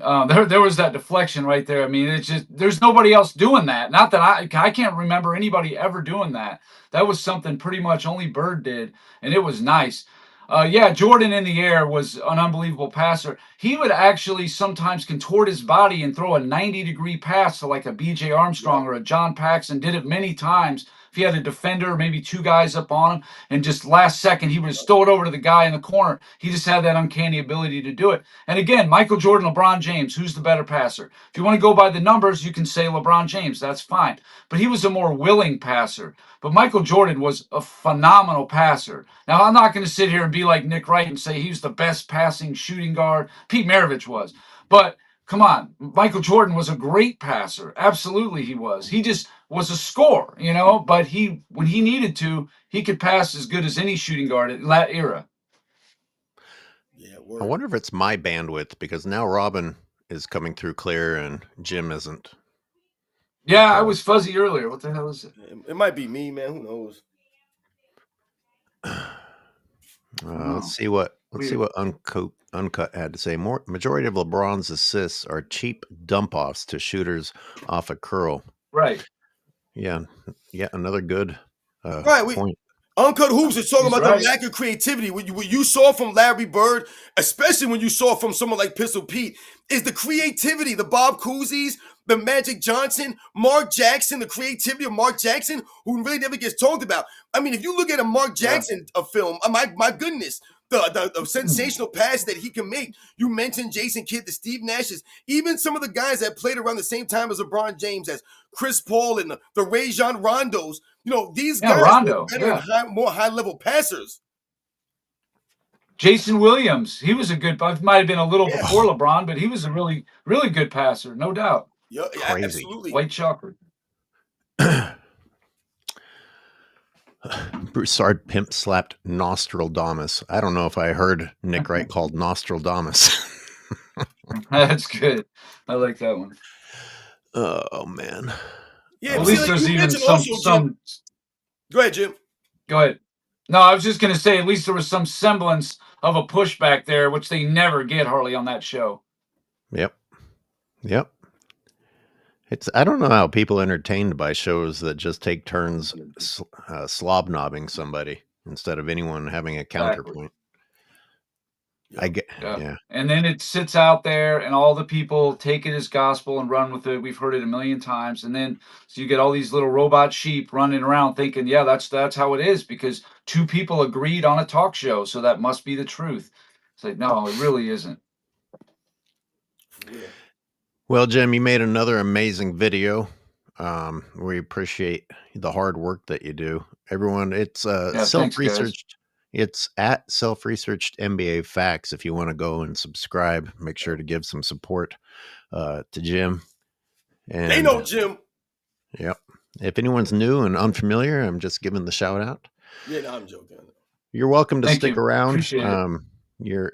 there was that deflection right there. I mean, it's just there's nobody else doing that. Not that I can't remember anybody ever doing that. That was something pretty much only Bird did, and it was nice. Yeah, Jordan in the air was an unbelievable passer. He would actually sometimes contort his body and throw a 90-degree pass to like a B.J. Armstrong or a John Paxson. Did it many times. if he had a defender or maybe two guys up on him, and just last second he would have stole it over to the guy in the corner. He just had that uncanny ability to do it. And again, Michael Jordan, LeBron James, who's the better passer? If you want to go by the numbers, you can say LeBron James. That's fine. But he was a more willing passer. But Michael Jordan was a phenomenal passer. Now, I'm not going to sit here and be like Nick Wright and say he was the best passing shooting guard. Pete Maravich was. But come on, Michael Jordan was a great passer. Absolutely he was. He just was a scorer, you know, but when he needed to, he could pass as good as any shooting guard in that era. Yeah, I wonder if it's my bandwidth, because now Robin is coming through clear and Jim isn't. Yeah, I was fuzzy earlier. What the hell is it? It might be me, man. Who knows? Let's see what Uncut had to say. Majority of LeBron's assists are cheap dump offs to shooters off a curl. Right. Yeah, another good point. Uncut Hoops is talking about the lack of creativity. What you saw from Larry Bird, especially when you saw from someone like Pistol Pete, is the creativity. The Bob Cousy's, the Magic Johnson, Mark Jackson, the creativity of Mark Jackson, who really never gets talked about. I mean, if you look at a Mark Jackson film, my goodness, the sensational pass that he can make. You mentioned Jason Kidd, the Steve Nashes, even some of the guys that played around the same time as LeBron James, as Chris Paul and the Rajon Rondos. You know, these guys are better and more high-level passers. Jason Williams, he was a good, might have been a little before LeBron, but he was a really, really good passer, no doubt. Yeah, absolutely. White chocolate. Broussard pimp slapped Nostradamus. I don't know if I heard Nick Wright called Nostradamus. That's good. I like that one. Oh, man. Yeah, at least there's even some. Go ahead, Jim. Go ahead. No, I was just going to say, at least there was some semblance of a pushback there, which they never get hardly on that show. Yep. I don't know how people entertained by shows that just take turns slob knobbing somebody instead of anyone having a counterpoint. Yeah. And then it sits out there and all the people take it as gospel and run with it. We've heard it a million times. And then so you get all these little robot sheep running around thinking, yeah, that's how it is, because two people agreed on a talk show. So that must be the truth. It's like, no, it really isn't. Yeah. Well, Jim, you made another amazing video. We appreciate the hard work that you do. Everyone, it's self-researched. It's at Self-Researched NBA Facts. If you want to go and subscribe, make sure to give some support to Jim. And they know Jim. Yep. If anyone's new and unfamiliar, I'm just giving the shout out. Yeah, no, I'm joking. You're welcome to stick around. Appreciate it.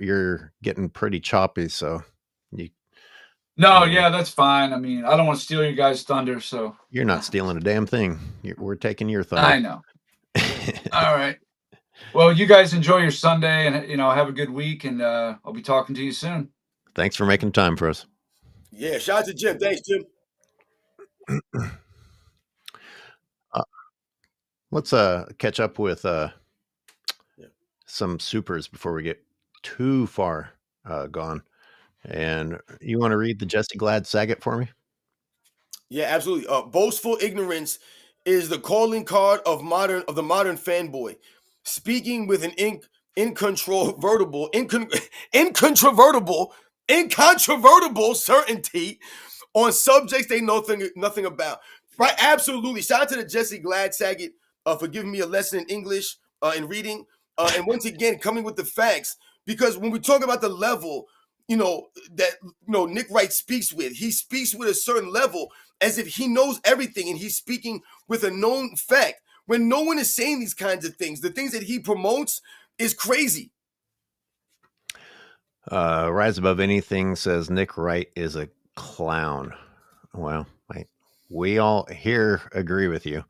You're getting pretty choppy, so yeah, that's fine. I mean, I don't want to steal your guys' thunder, so you're not stealing a damn thing. We're taking your thunder. I know. All right. Well, you guys enjoy your Sunday and, have a good week, and I'll be talking to you soon. Thanks for making time for us. Yeah, shout out to Jim. Thanks, Jim. Let's catch up with some supers before we get too far gone. And you want to read the Jesse Glad Saget for me? Yeah, absolutely. Boastful ignorance is the calling card of the modern fanboy. Speaking with an incontrovertible certainty on subjects they know nothing about. Right? Absolutely. Shout out to the Jesse Glad Saget for giving me a lesson in English in reading. And once again, coming with the facts. Because when we talk about the level, that Nick Wright speaks with, he speaks with a certain level as if he knows everything, and he's speaking with a known fact. When no one is saying these kinds of things, the things that he promotes is crazy. Rise Above Anything says Nick Wright is a clown. Well, we all here agree with you.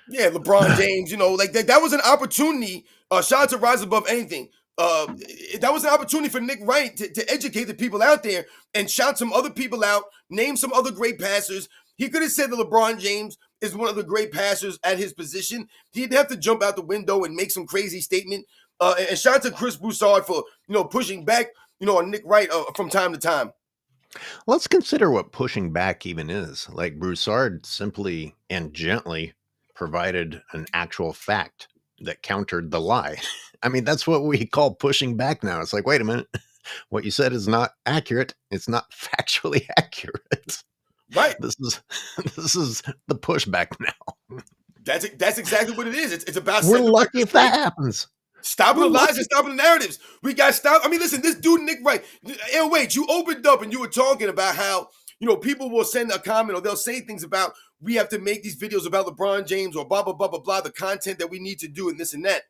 Yeah, LeBron James, like that was an opportunity. Shout out to Rise Above Anything. That was an opportunity for Nick Wright to educate the people out there and shout some other people out, name some other great passers. He could have said that LeBron James is one of the great passers at his position. He didn't have to jump out the window and make some crazy statement. And shout out to Chris Broussard for, pushing back, on Nick Wright from time to time. Let's consider what pushing back even is. Like Broussard simply and gently provided an actual fact that countered the lie. I mean, that's what we call pushing back now. It's like, wait a minute, what you said is not accurate. It's not factually accurate. Right. This is the pushback now. That's exactly what it is. It's about We're setting the lucky record if that straight. happens. Stopping We're the lies lucky. and stopping the narratives. We got to stop. I mean, listen, this dude, Nick Wright, AOH, you opened up and you were talking about how, people will send a comment or they'll say things about, we have to make these videos about LeBron James or blah, blah, blah, blah, blah, the content that we need to do and this and that.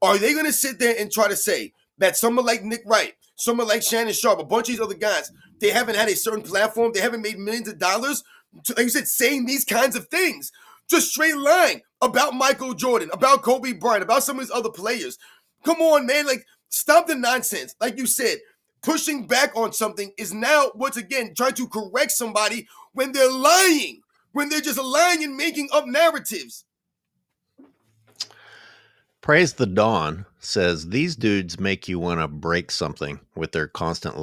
Are they going to sit there and try to say that someone like Nick Wright, someone like Shannon Sharp, a bunch of these other guys, they haven't had a certain platform, they haven't made millions of dollars, like you said, saying these kinds of things? Just straight lying about Michael Jordan, about Kobe Bryant, about some of these other players. Come on, man. Like, stop the nonsense. Like you said, pushing back on something is now, once again, trying to correct somebody when they're lying, when they're just lying and making up narratives. Praise the Dawn says these dudes make you want to break something with their constant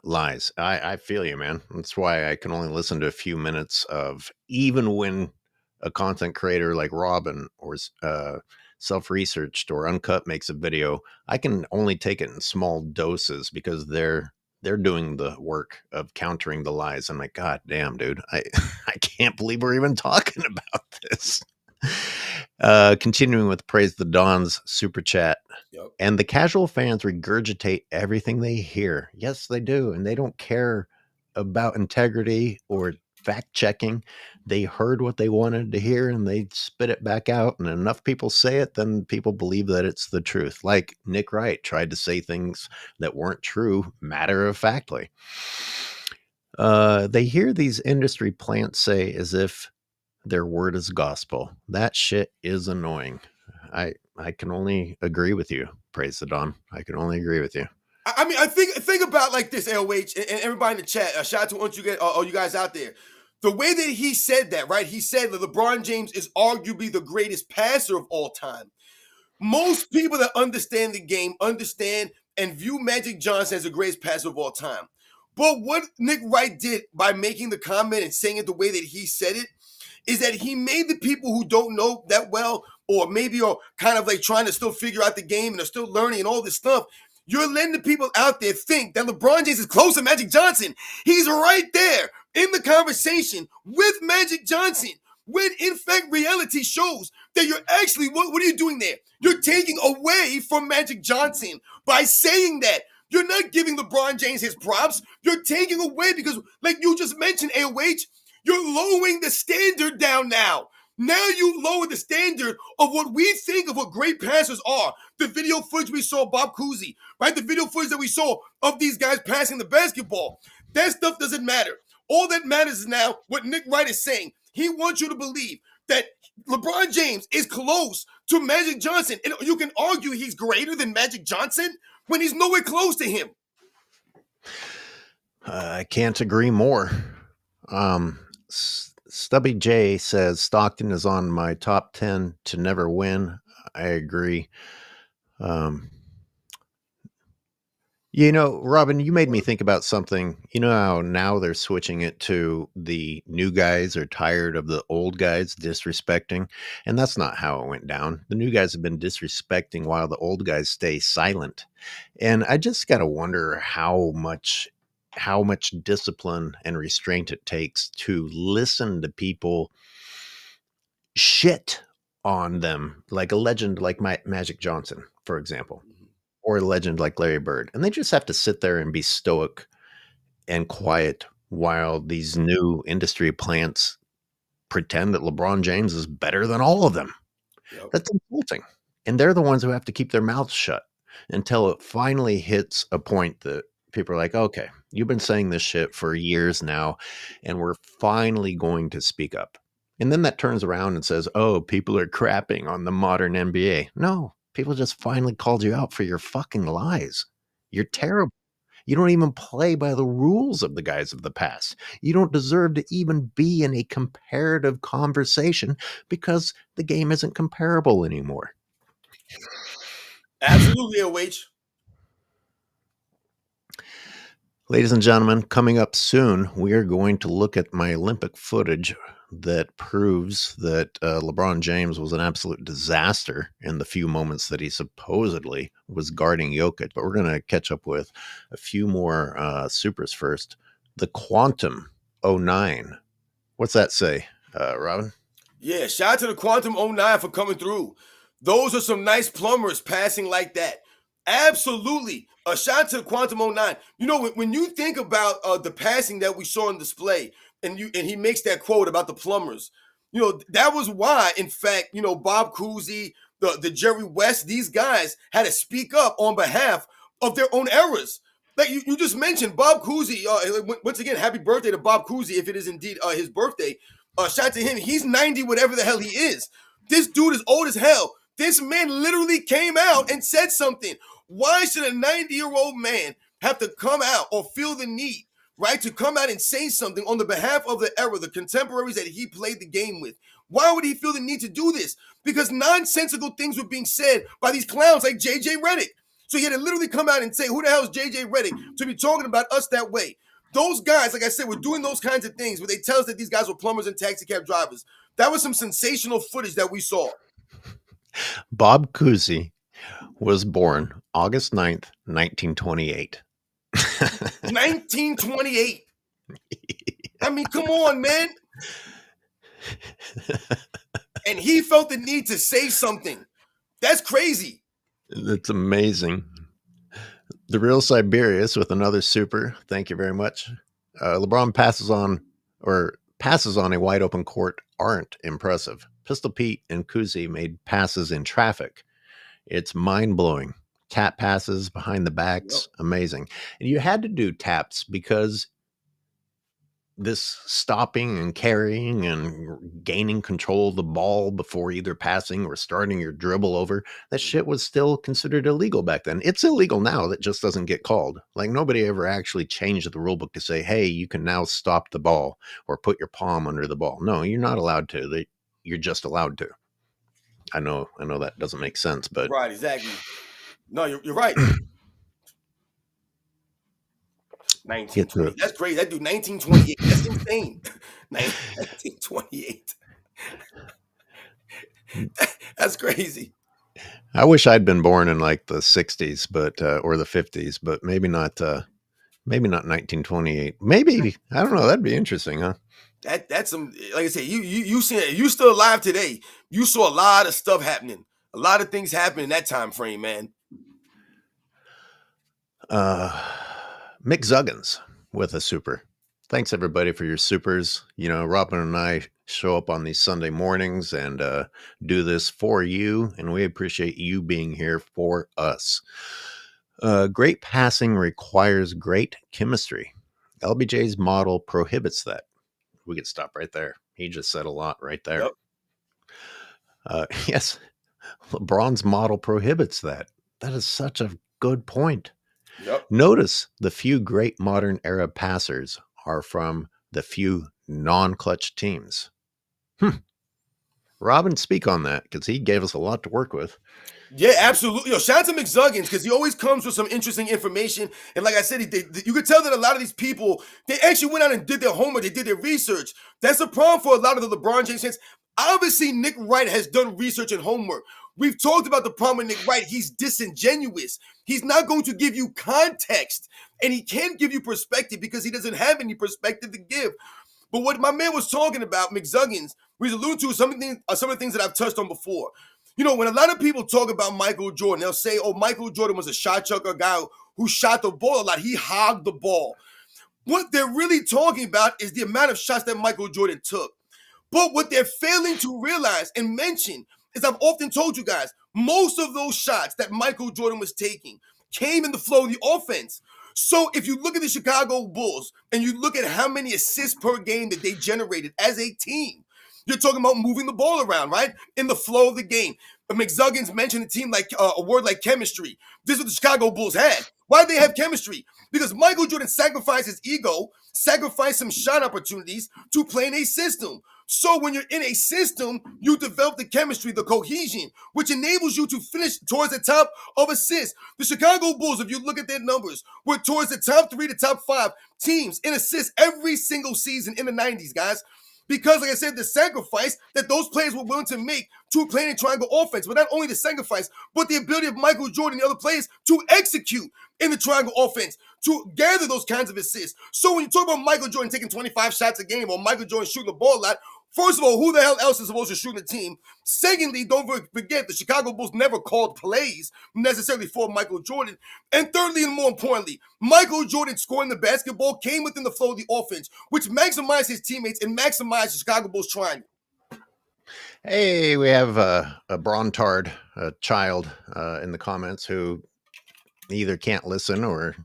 lies. I feel you, man. That's why I can only listen to a few minutes of, even when a content creator like Robin or Self-Researched or Uncut makes a video, I can only take it in small doses because they're doing the work of countering the lies. I'm like, God damn, dude, I can't believe we're even talking about this. Continuing with Praise the Dawn's super chat. Yep. And the casual fans regurgitate everything they hear. Yes, they do. And they don't care about integrity or fact checking. They heard what they wanted to hear and they spit it back out. And enough people say it, then people believe that it's the truth. Like Nick Wright tried to say things that weren't true matter of factly. They hear these industry plants say as if their word is gospel. That shit is annoying. I can only agree with you. Praise the Dawn. I can only agree with you. I mean, I think about like this, AOH, and everybody in the chat. Shout out to all you guys out there. The way that he said that, right? He said that LeBron James is arguably the greatest passer of all time. Most people that understand the game understand and view Magic Johnson as the greatest passer of all time. But what Nick Wright did by making the comment and saying it the way that he said it is that he made the people who don't know that well, or maybe are kind of like trying to still figure out the game and are still learning and all this stuff, you're letting the people out there think that LeBron James is close to Magic Johnson. He's right there in the conversation with Magic Johnson, when in fact reality shows that you're actually, what are you doing there? You're taking away from Magic Johnson by saying that. You're not giving LeBron James his props. You're taking away because, like you just mentioned, AOH, you're lowering the standard down now. Now you lower the standard of what we think of what great passers are. The video footage we saw of Bob Cousy, right? The video footage that we saw of these guys passing the basketball. That stuff doesn't matter. All that matters is now what Nick Wright is saying. He wants you to believe that LeBron James is close to Magic Johnson. And you can argue he's greater than Magic Johnson when he's nowhere close to him. I can't agree more. Stubby J says Stockton is on my top 10 to never win. I agree. Robin, you made me think about something. You know how now they're switching it to the new guys are tired of the old guys disrespecting, and that's not how it went down. The new guys have been disrespecting while the old guys stay silent. And I just got to wonder how much discipline and restraint it takes to listen to people shit on them, like a legend like Magic Johnson, for example, or a legend like Larry Bird. And they just have to sit there and be stoic and quiet while these new industry plants pretend that LeBron James is better than all of them. Yep. That's insulting. And they're the ones who have to keep their mouths shut until it finally hits a point that people are like, okay, you've been saying this shit for years now, and we're finally going to speak up. And then that turns around and says, oh, people are crapping on the modern NBA. No, people just finally called you out for your fucking lies. You're terrible. You don't even play by the rules of the guys of the past. You don't deserve to even be in a comparative conversation because the game isn't comparable anymore. Absolutely, AOH. Ladies and gentlemen, coming up soon, we are going to look at my Olympic footage that proves that LeBron James was an absolute disaster in the few moments that he supposedly was guarding Jokic. But we're going to catch up with a few more supers first. The Quantum 09. What's that say, Robin? Yeah, shout out to the Quantum 09 for coming through. Those are some nice plumbers passing like that. Absolutely. A shout out to the Quantum 09. You know, when you think about the passing that we saw on display, and he makes that quote about the plumbers, you know, that was why, in fact, you know, Bob Cousy, the Jerry West, these guys had to speak up on behalf of their own errors. Like you just mentioned, Bob Cousy, once again, happy birthday to Bob Cousy, if it is indeed his birthday. Shout out to him. He's 90, whatever the hell he is. This dude is old as hell. This man literally came out and said something. Why should a 90-year-old man have to come out or feel the need, right, to come out and say something on the behalf of the era, the contemporaries that he played the game with? Why would he feel the need to do this? Because nonsensical things were being said by these clowns like J.J. Redick. So he had to literally come out and say, who the hell is J.J. Redick to be talking about us that way? Those guys, like I said, were doing those kinds of things where they tell us that these guys were plumbers and taxi cab drivers. That was some sensational footage that we saw. Bob Cousy was born August 9th, 1928. 1928. I mean, come on, man. And he felt the need to say something. That's crazy. That's amazing. The Real Siberius with another super. Thank you very much. LeBron passes on a wide open court aren't impressive. Pistol Pete and Cousy made passes in traffic. It's mind-blowing. Tap passes behind the backs, amazing. And you had to do taps because this stopping and carrying and gaining control of the ball before either passing or starting your dribble over, that shit was still considered illegal back then. It's illegal now. That just doesn't get called. Like nobody ever actually changed the rule book to say, hey, you can now stop the ball or put your palm under the ball. No, you're not allowed to. You're just allowed to. I know that doesn't make sense, but right, exactly. No, you're right. 1920. That's crazy. That dude, 1928. That's insane. 1928. That's crazy. I wish I'd been born in like the 60s, but or the 50s, but maybe not 1928. Maybe, I don't know. That'd be interesting, huh? That's some, like I said, you see it. You still alive today. You saw a lot of stuff happening. A lot of things happening in that time frame, man. Mick Zuggins with a super. Thanks everybody for your supers. You know, Robin and I show up on these Sunday mornings and do this for you, and we appreciate you being here for us. Great passing requires great chemistry. LBJ's model prohibits that. We could stop right there. He just said a lot right there. Yep. Yes, LeBron's model prohibits that. That is such a good point. Yep. Notice the few great modern era passers are from the few non-clutch teams. Robin, speak on that because he gave us a lot to work with. Yeah, absolutely. Yo, shout out to Mick Zuggins because he always comes with some interesting information. And like I said, you could tell that a lot of these people, they actually went out and did their homework. They did their research. That's a problem for a lot of the LeBron James fans. Obviously, Nick Wright has done research and homework. We've talked about the problem with Nick Wright. He's disingenuous. He's not going to give you context. And he can't give you perspective because he doesn't have any perspective to give. But what my man was talking about, Mick Zuggins, we alluded to some of the things that I've touched on before. You know, when a lot of people talk about Michael Jordan, they'll say, oh, Michael Jordan was a shot chucker, a guy who shot the ball a lot. He hogged the ball. What they're really talking about is the amount of shots that Michael Jordan took. But what they're failing to realize and mention is I've often told you guys, most of those shots that Michael Jordan was taking came in the flow of the offense. So if you look at the Chicago Bulls and you look at how many assists per game that they generated as a team, you're talking about moving the ball around, right? In the flow of the game. Mick Zuggins mentioned a team like a word like chemistry. This is what the Chicago Bulls had. Why did they have chemistry? Because Michael Jordan sacrificed his ego, sacrificed some shot opportunities to play in a system. So when you're in a system, you develop the chemistry, the cohesion, which enables you to finish towards the top of assists. The Chicago Bulls, if you look at their numbers, were towards the top 3 to top 5 teams in assists every single season in the 90s, guys. because, like I said, the sacrifice that those players were willing to make to playing a triangle offense, but not only the sacrifice, but the ability of Michael Jordan and the other players to execute in the triangle offense, to gather those kinds of assists. So when you talk about Michael Jordan taking 25 shots a game or Michael Jordan shooting the ball a lot, first of all, who the hell else is supposed to shoot in the team? Secondly, don't forget, the Chicago Bulls never called plays necessarily for Michael Jordan. And thirdly, and more importantly, Michael Jordan scoring the basketball came within the flow of the offense, which maximized his teammates and maximized the Chicago Bulls triangle. Hey, we have a Brontard, a child in the comments who either can't listen or,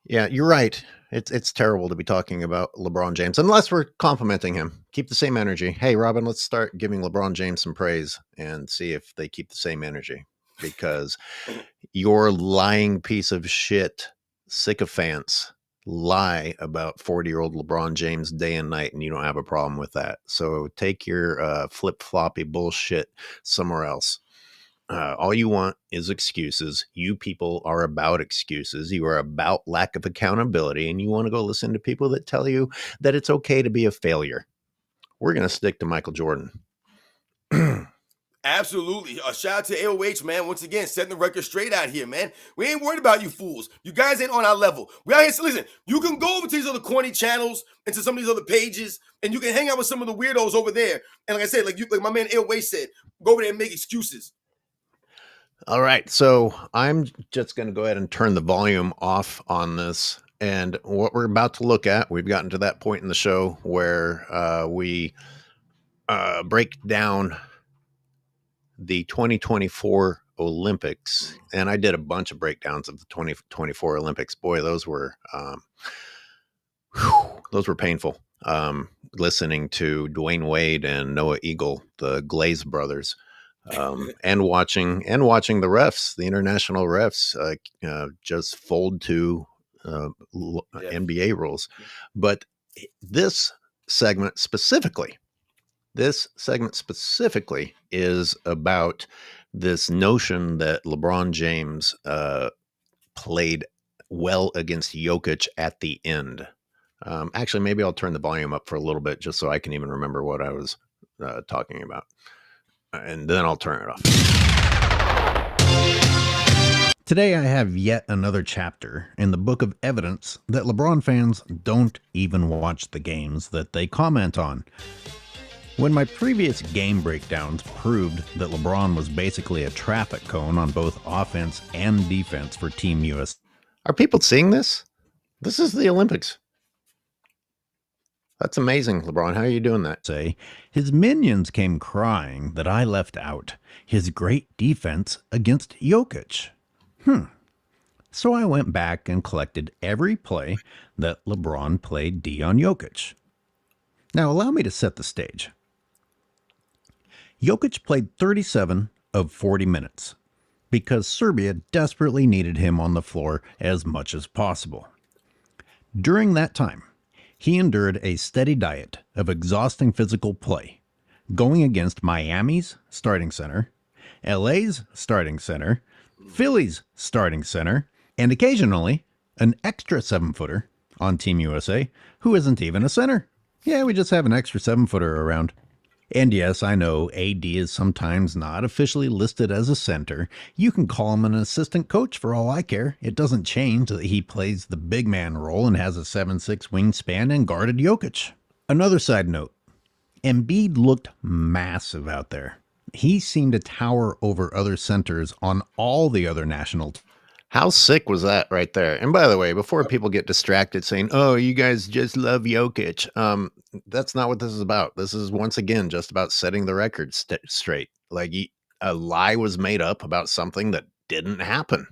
yeah, you're right. It's terrible to be talking about LeBron James unless we're complimenting him. Keep the same energy. Hey, Robin, let's start giving LeBron James some praise and see if they keep the same energy, because your lying piece of shit sycophants lie about 40-year-old LeBron James day and night, and you don't have a problem with that. So take your flip-floppy bullshit somewhere else. All you want is excuses. You people are about excuses. You are about lack of accountability, and you want to go listen to people that tell you that it's okay to be a failure. We're going to stick to Michael Jordan. Absolutely. A shout out to AOH, man. Once again, setting the record straight out here, man. We ain't worried about you fools. You guys ain't on our level. We out here. So listen, you can go over to these other corny channels and to some of these other pages, and you can hang out with some of the weirdos over there. And like I said, like my man AOH said, go over there and make excuses. All right. So I'm just going to go ahead and turn the volume off on this. And what we're about to look at, we've gotten to that point in the show where we break down the 2024 Olympics. And I did a bunch of breakdowns of the 2024 Olympics. Boy, those were painful. Listening to Dwayne Wade and Noah Eagle, the Glaze brothers, and watching the refs, the international refs, just fold to NBA rules. But this segment specifically is about this notion that LeBron James played well against Jokic at the end. Actually, maybe I'll turn the volume up for a little bit just so I can even remember what I was talking about. And then I'll turn it off. Today I have yet another chapter in the book of evidence that LeBron fans don't even watch the games that they comment on. When my previous game breakdowns proved that LeBron was basically a traffic cone on both offense and defense for Team US. Are people seeing this? This is the Olympics. That's amazing, LeBron. How are you doing that? Say, his minions came crying that I left out his great defense against Jokic. So I went back and collected every play that LeBron played D on Jokic. Now allow me to set the stage. Jokic played 37 of 40 minutes because Serbia desperately needed him on the floor as much as possible. During that time, he endured a steady diet of exhausting physical play, going against Miami's starting center, LA's starting center, Philly's starting center, and occasionally an extra 7-footer on Team USA who isn't even a center. Yeah, we just have an extra 7-footer around. And yes, I know AD is sometimes not officially listed as a center. You can call him an assistant coach for all I care. It doesn't change that he plays the big man role and has a 7'6" wingspan and guarded Jokic. Another side note, Embiid looked massive out there. He seemed to tower over other centers on all the other national teams. How sick was that right there? And by the way, before people get distracted saying, oh, you guys just love Jokic, that's not what this is about. This is, once again, just about setting the record straight. Like, a lie was made up about something that didn't happen.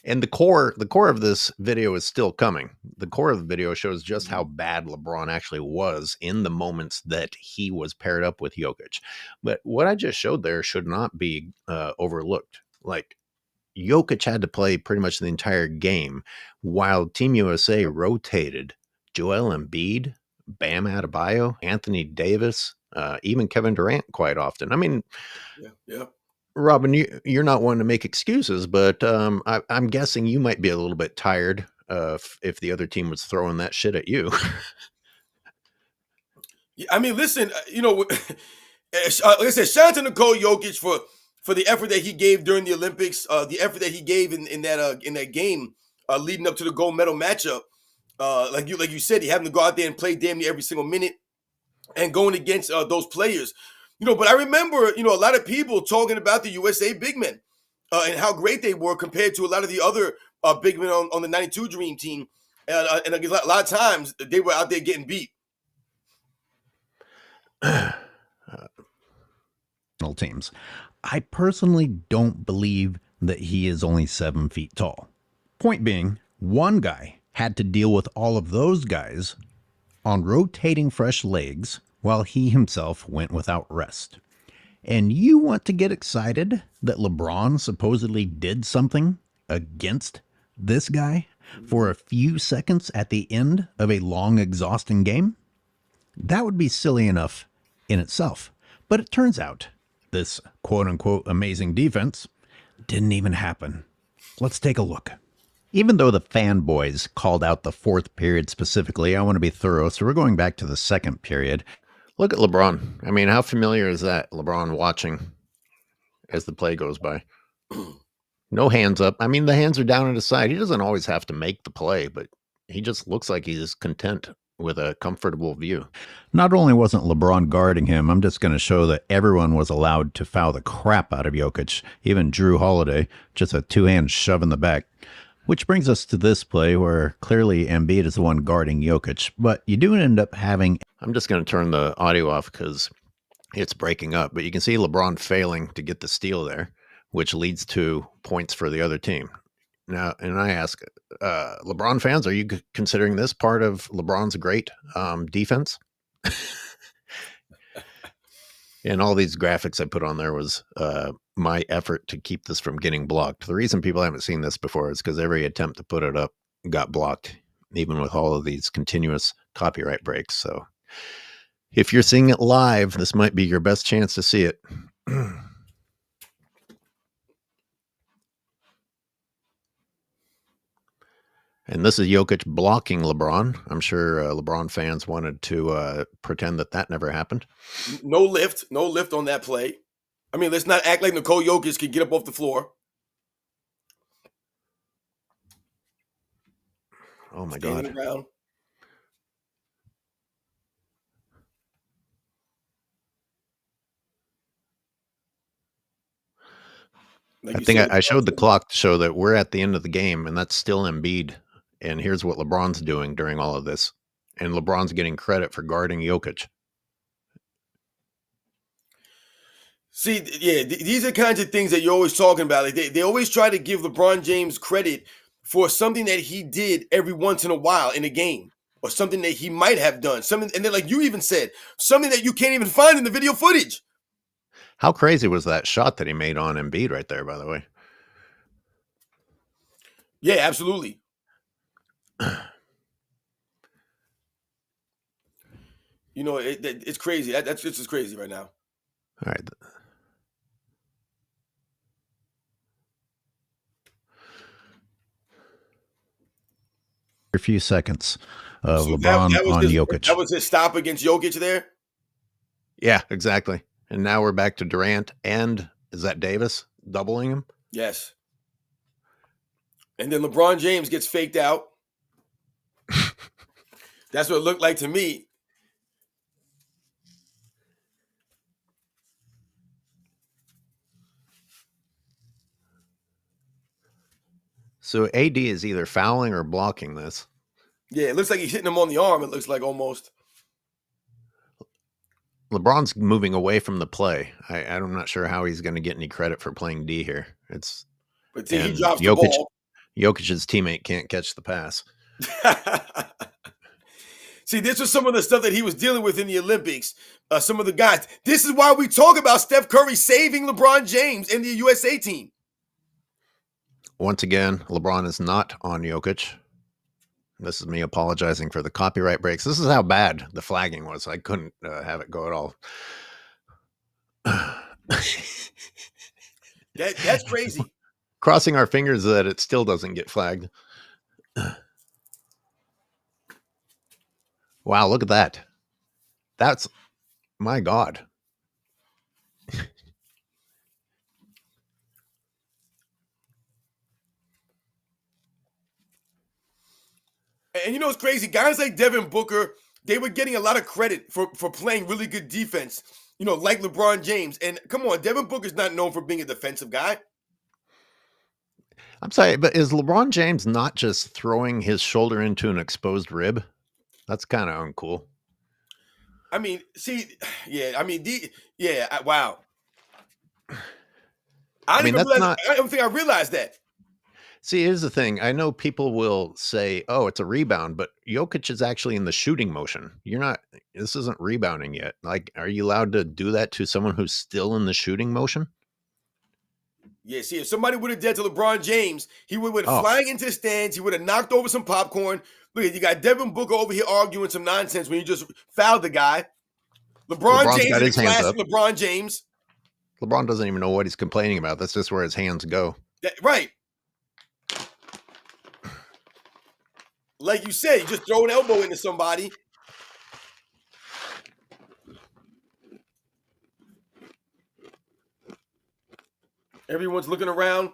And the core of this video is still coming. The core of the video shows just how bad LeBron actually was in the moments that he was paired up with Jokic. But what I just showed there should not be overlooked. Like, Jokic had to play pretty much the entire game while Team USA rotated Joel Embiid, Bam Adebayo, Anthony Davis, even Kevin Durant quite often. I mean, yeah. Robin, you're not one to make excuses, but I'm guessing you might be a little bit tired if the other team was throwing that shit at you. I mean, listen, like I said, shout out to Nikola Jokic for the effort that he gave during the Olympics, the effort that he gave in that game leading up to the gold medal matchup. Like you said, he having to go out there and play damn near every single minute and going against those players. But I remember, a lot of people talking about the USA big men and how great they were compared to a lot of the other big men on the 92 Dream Team. And a lot of times they were out there getting beat. Teams. I personally don't believe that he is only 7 feet tall. Point being, one guy had to deal with all of those guys on rotating fresh legs while he himself went without rest. And you want to get excited that LeBron supposedly did something against this guy for a few seconds at the end of a long, exhausting game? That would be silly enough in itself. But it turns out this quote-unquote amazing defense didn't even happen. Let's take a look. Even though the fanboys called out the fourth period specifically, I want to be thorough, so we're going back to the second period. Look at LeBron. I mean, how familiar is that? LeBron watching as the play goes by. No hands up. I mean, the hands are down at his side. He doesn't always have to make the play, but he just looks like he's content with a comfortable view. Not only wasn't LeBron guarding him, I'm just going to show that everyone was allowed to foul the crap out of Jokic, even Drew Holiday, just a two-hand shove in the back. Which brings us to this play where clearly Embiid is the one guarding Jokic, but you do end up having... I'm just going to turn the audio off because it's breaking up, but you can see LeBron failing to get the steal there, which leads to points for the other team. Now, and I ask, LeBron fans, are you considering this part of LeBron's great defense? And all these graphics I put on there was my effort to keep this from getting blocked. The reason people haven't seen this before is because every attempt to put it up got blocked, even with all of these continuous copyright breaks. So if you're seeing it live, this might be your best chance to see it. And this is Jokic blocking LeBron. I'm sure LeBron fans wanted to pretend that never happened. No lift on that play. I mean, let's not act like Nikola Jokic can get up off the floor. Oh my Standing God. around. Like I you think said, I showed the clock to show that we're at the end of the game, and that's still Embiid. And here's what LeBron's doing during all of this. And LeBron's getting credit for guarding Jokic. See, yeah, these are kinds of things that you're always talking about. Like they always try to give LeBron James credit for something that he did every once in a while in a game, or something that he might have done. Something, and then like you even said, something that you can't even find in the video footage. How crazy was that shot that he made on Embiid right there, by the way? Yeah, absolutely. It's crazy. That's just crazy right now. All right. A few seconds of LeBron on Jokic. That was his stop against Jokic there? Yeah, exactly. And now we're back to Durant and, is that Davis, doubling him? Yes. And then LeBron James gets faked out. That's what it looked like to me. So AD is either fouling or blocking this. Yeah, it looks like he's hitting him on the arm. It looks like almost. LeBron's moving away from the play. I'm not sure how he's going to get any credit for playing D here. But see, he drops the ball. Jokic's teammate can't catch the pass. See, this was some of the stuff that he was dealing with in the Olympics. Some of the guys. This is why we talk about Steph Curry saving LeBron James and the USA team. Once again, LeBron is not on Jokic. This is me apologizing for the copyright breaks. This is how bad the flagging was. I couldn't have it go at all. That's crazy. Crossing our fingers that it still doesn't get flagged. Wow, look at that. That's, my God. And you know what's crazy? Guys like Devin Booker, they were getting a lot of credit for playing really good defense, you know, like LeBron James. And come on, Devin Booker's not known for being a defensive guy. I'm sorry, but is LeBron James not just throwing his shoulder into an exposed rib? That's kind of uncool. I mean, see, yeah, I mean, wow. I mean, that's not. I don't think I realized that. See, here's the thing. I know people will say, "Oh, it's a rebound," but Jokic is actually in the shooting motion. You're not. This isn't rebounding yet. Like, are you allowed to do that to someone who's still in the shooting motion? Yeah, see, if somebody would have did to LeBron James, he would have went flying into the stands. He would have knocked over some popcorn. Look, you got Devin Booker over here arguing some nonsense when you just fouled the guy. LeBron's James got his hands up. LeBron James. LeBron doesn't even know what he's complaining about. That's just where his hands go. Right. Like you said, you just throw an elbow into somebody. Everyone's looking around.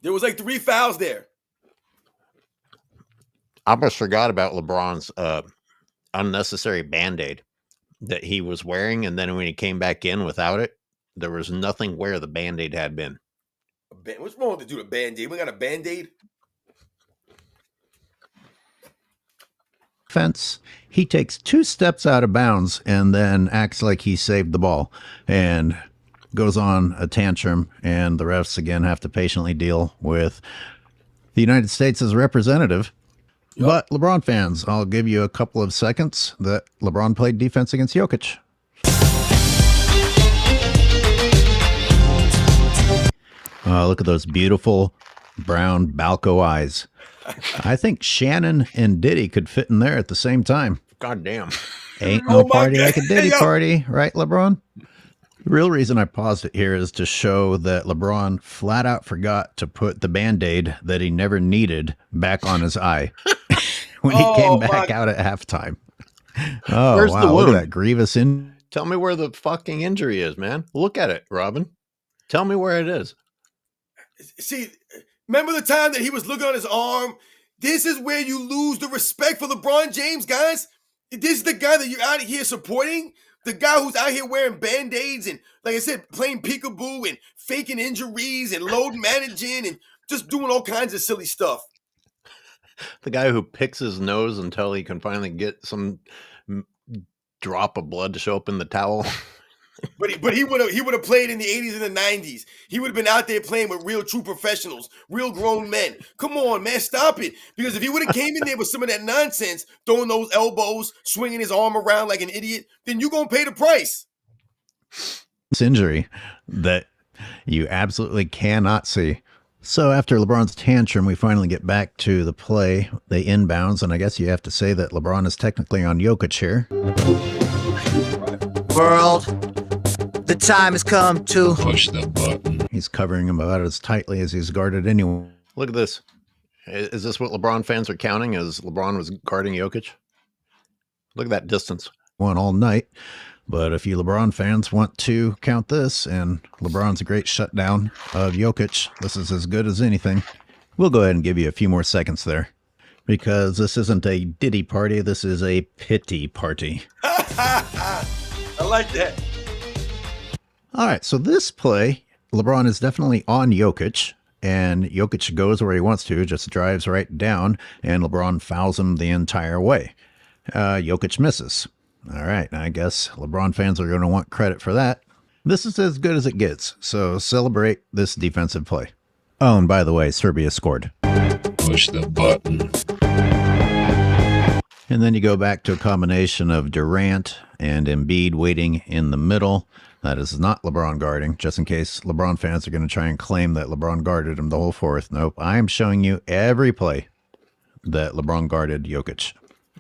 There was like 3 fouls there. I almost forgot about LeBron's unnecessary Band-Aid that he was wearing, and then when he came back in without it, there was nothing where the Band-Aid had been. What's wrong with the Band-Aid? We got a Band-Aid? Fence. He takes 2 steps out of bounds and then acts like he saved the ball and goes on a tantrum, and the refs again have to patiently deal with the United States as a representative. Yep. But LeBron fans, I'll give you a couple of seconds that LeBron played defense against Jokic. Look at those beautiful brown Balco eyes. I think Shannon and Diddy could fit in there at the same time. God damn. Ain't no party like a Diddy party, right, LeBron? The real reason I paused it here is to show that LeBron flat out forgot to put the Band-Aid that he never needed back on his eye when he came back out at halftime. Oh, where's wow, the wound? Look at that grievous Tell me where the fucking injury is, man. Look at it, Robin. Tell me where it is. See, remember the time that he was looking on his arm? This is where you lose the respect for LeBron James, guys. This is the guy that you're out here supporting. The guy who's out here wearing Band-Aids and, like I said, playing peekaboo and faking injuries and load managing and just doing all kinds of silly stuff. The guy who picks his nose until he can finally get some drop of blood to show up in the towel. But he would have played in the 80s and the 90s. He would have been out there playing with real true professionals, real grown men. Come on, man, stop it. Because if he would have came in there with some of that nonsense, throwing those elbows, swinging his arm around like an idiot, then you're going to pay the price. This injury that you absolutely cannot see. So after LeBron's tantrum, we finally get back to the play. They inbounds, and I guess you have to say that LeBron is technically on Jokic here. World, the time has come to push the button. He's covering him about as tightly as he's guarded anyway. Look at this. Is this what LeBron fans are counting as LeBron was guarding Jokic? Look at that distance. Won all night. But if you LeBron fans want to count this, and LeBron's a great shutdown of Jokic, this is as good as anything. We'll go ahead and give you a few more seconds there. Because this isn't a Diddy party, this is a pity party. I like that. All right, so this play, LeBron is definitely on Jokic, and Jokic goes where he wants to, just drives right down, and LeBron fouls him the entire way. Jokic misses. All right, I guess LeBron fans are going to want credit for that. This is as good as it gets, so celebrate this defensive play. Oh, and by the way, Serbia scored. Push the button. And then you go back to a combination of Durant and Embiid waiting in the middle. That is not LeBron guarding, just in case LeBron fans are going to try and claim that LeBron guarded him the whole fourth. Nope, I am showing you every play that LeBron guarded Jokic.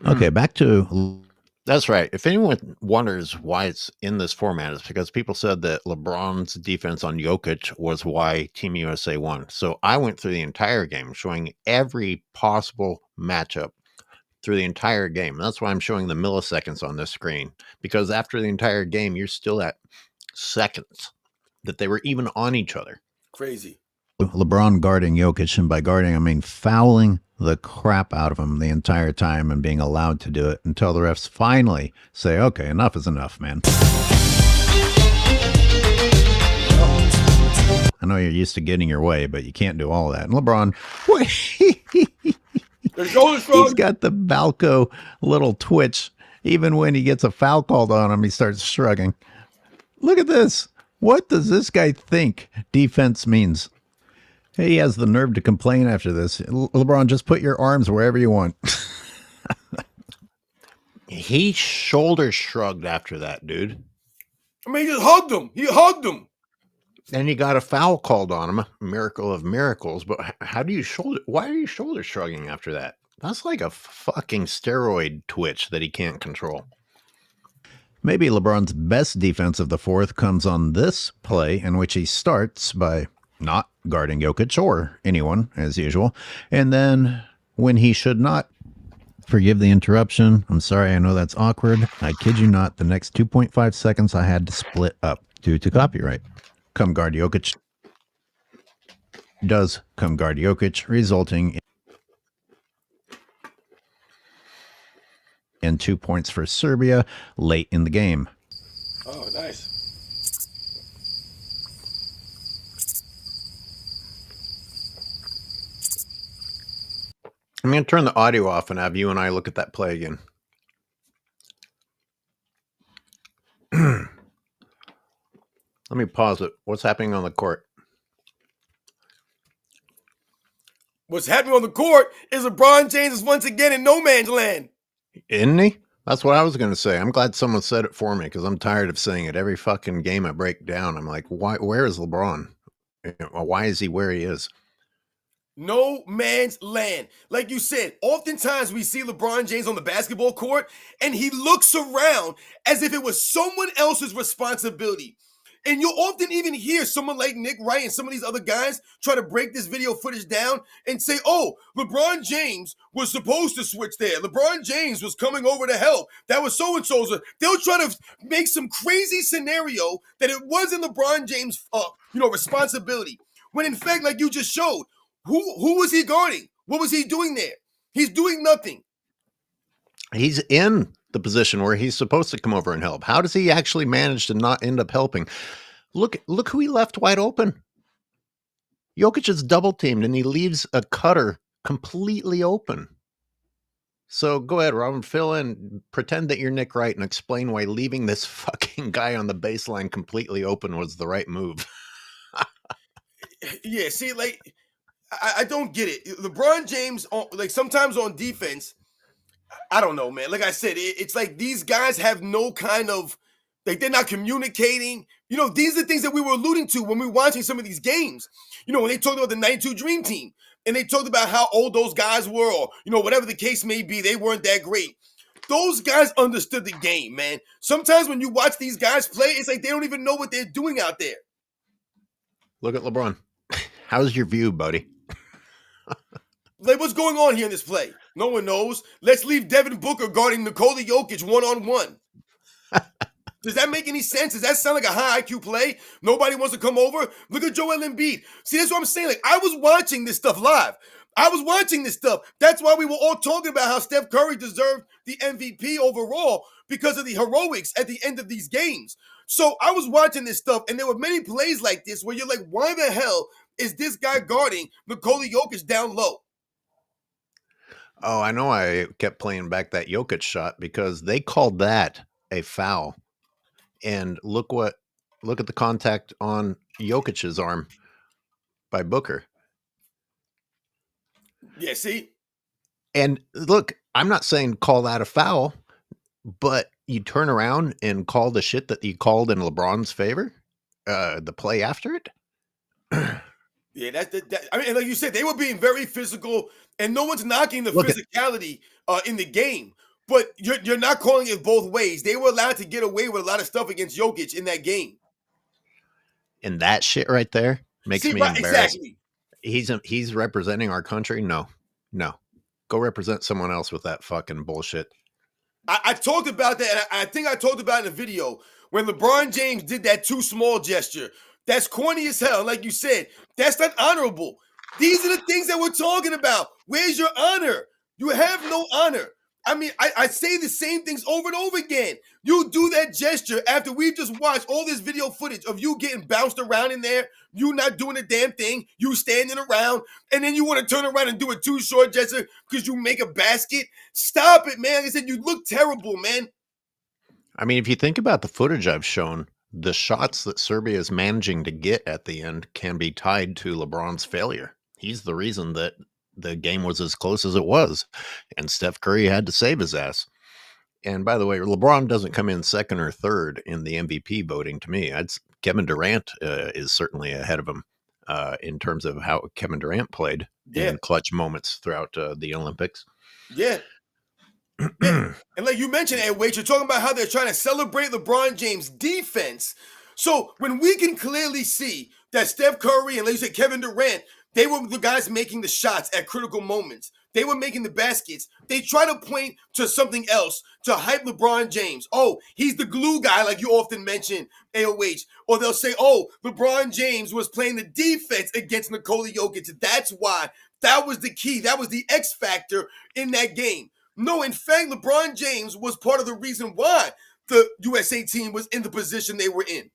Okay, back to That's right. If anyone wonders why it's in this format, it's because people said that LeBron's defense on Jokic was why Team USA won. So I went through the entire game showing every possible matchup through the entire game. That's why I'm showing the milliseconds on this screen, because after the entire game, you're still at seconds that they were even on each other. Crazy. LeBron guarding Jokic, and by guarding, I mean fouling the crap out of him the entire time and being allowed to do it until the refs finally say, okay, enough is enough, man. I know you're used to getting your way, but you can't do all that. And LeBron, he's got the Balco little twitch. Even when he gets a foul called on him, he starts shrugging. Look at this. What does this guy think defense means? He has the nerve to complain after this. LeBron, just put your arms wherever you want. He shoulder shrugged after that, dude. I mean, he just hugged him. He hugged him. And he got a foul called on him. A miracle of miracles. But how do you shoulder? Why are you shoulder shrugging after that? That's like a fucking steroid twitch that he can't control. Maybe LeBron's best defense of the fourth comes on this play, in which he starts by not guarding Jokic or anyone, as usual. And then when he should not, forgive the interruption. I'm sorry, I know that's awkward. I kid you not, the next 2.5 seconds I had to split up due to copyright. Come guard Jokic. Does come guard Jokic, resulting in 2 points for Serbia late in the game. Oh, nice. I'm going to turn the audio off and have you and I look at that play again. Let me pause it. What's happening on the court? What's happening on the court is LeBron James is once again in no man's land. Isn't he? That's what I was going to say. I'm glad someone said it for me because I'm tired of saying it. Every fucking game I break down, I'm like, why? Where is LeBron? Why is he where he is? No man's land. Like you said, oftentimes we see LeBron James on the basketball court and he looks around as if it was someone else's responsibility. And you'll often even hear someone like Nick Wright and some of these other guys try to break this video footage down and say, oh, LeBron James was supposed to switch there. LeBron James was coming over to help. That was so-and-so's. They'll try to make some crazy scenario that it wasn't LeBron James' responsibility. When in fact, like you just showed, who was he guarding? What was he doing there? He's doing nothing. He's in the position where he's supposed to come over and help. How does he actually manage to not end up helping? Look who he left wide open. Jokic is double teamed and he leaves a cutter completely open. So go ahead, Robin, fill in, pretend that you're Nick Wright and explain why leaving this fucking guy on the baseline completely open was the right move. Yeah, see, like, I don't get it. LeBron James, sometimes on defense, I don't know, man. Like I said, it's like these guys have no kind of, like, they're not communicating. These are things that we were alluding to when we were watching some of these games. When they talked about the 92 Dream Team, and they talked about how old those guys were, or, whatever the case may be, they weren't that great. Those guys understood the game, man. Sometimes when you watch these guys play, it's like they don't even know what they're doing out there. Look at LeBron. How's your view, buddy? Like, what's going on here in this play? No one knows. Let's leave Devin Booker guarding Nikola Jokic one-on-one. Does that make any sense? Does that sound like a high IQ play? Nobody wants to come over? Look at Joel Embiid. See, that's what I'm saying. Like, I was watching this stuff live. I was watching this stuff. That's why we were all talking about how Steph Curry deserved the MVP overall because of the heroics at the end of these games. So I was watching this stuff, and there were many plays like this where you're like, why the hell is this guy guarding Nikola Jokic down low? Oh, I know I kept playing back that Jokic shot because they called that a foul. And look at the contact on Jokic's arm by Booker. Yeah, see? And look, I'm not saying call that a foul, but you turn around and call the shit that you called in LeBron's favor, the play after it. Yeah, I mean, like you said, they were being very physical, and no one's knocking the physicality in the game. but you're not calling it both ways. They were allowed to get away with a lot of stuff against Jokic in that game. And that shit right there makes me right, embarrassed. exactly. He's representing our country. No. Go represent someone else with that fucking bullshit. I talked about that, and I think I talked about it in a video when LeBron James did that too small gesture. That's corny as hell. Like you said, that's not honorable. These are the things that we're talking about. Where's your honor? You have no honor. I mean, I say the same things over and over again. You do that gesture after we just watched all this video footage of you getting bounced around in there, you not doing a damn thing, you standing around, and then you want to turn around and do a too short gesture because you make a basket. Stop it, man. Like I said, you look terrible, man. I mean, if you think about the footage I've shown, the shots that Serbia is managing to get at the end can be tied to LeBron's failure. He's the reason that the game was as close as it was, and Steph Curry had to save his ass. And by the way, LeBron doesn't come in second or third in the MVP voting to me. Kevin Durant is certainly ahead of him in terms of how Kevin Durant played in clutch moments throughout the Olympics. Yeah. And like you mentioned, AOH, you're talking about how they're trying to celebrate LeBron James' defense. So when we can clearly see that Steph Curry and, like you said, Kevin Durant, they were the guys making the shots at critical moments. They were making the baskets. They try to point to something else to hype LeBron James. Oh, he's the glue guy, like you often mention, AOH. Or they'll say, oh, LeBron James was playing the defense against Nikola Jokic. That's why. That was the key. That was the X factor in that game. No, in fact, LeBron James was part of the reason why the USA team was in the position they were in.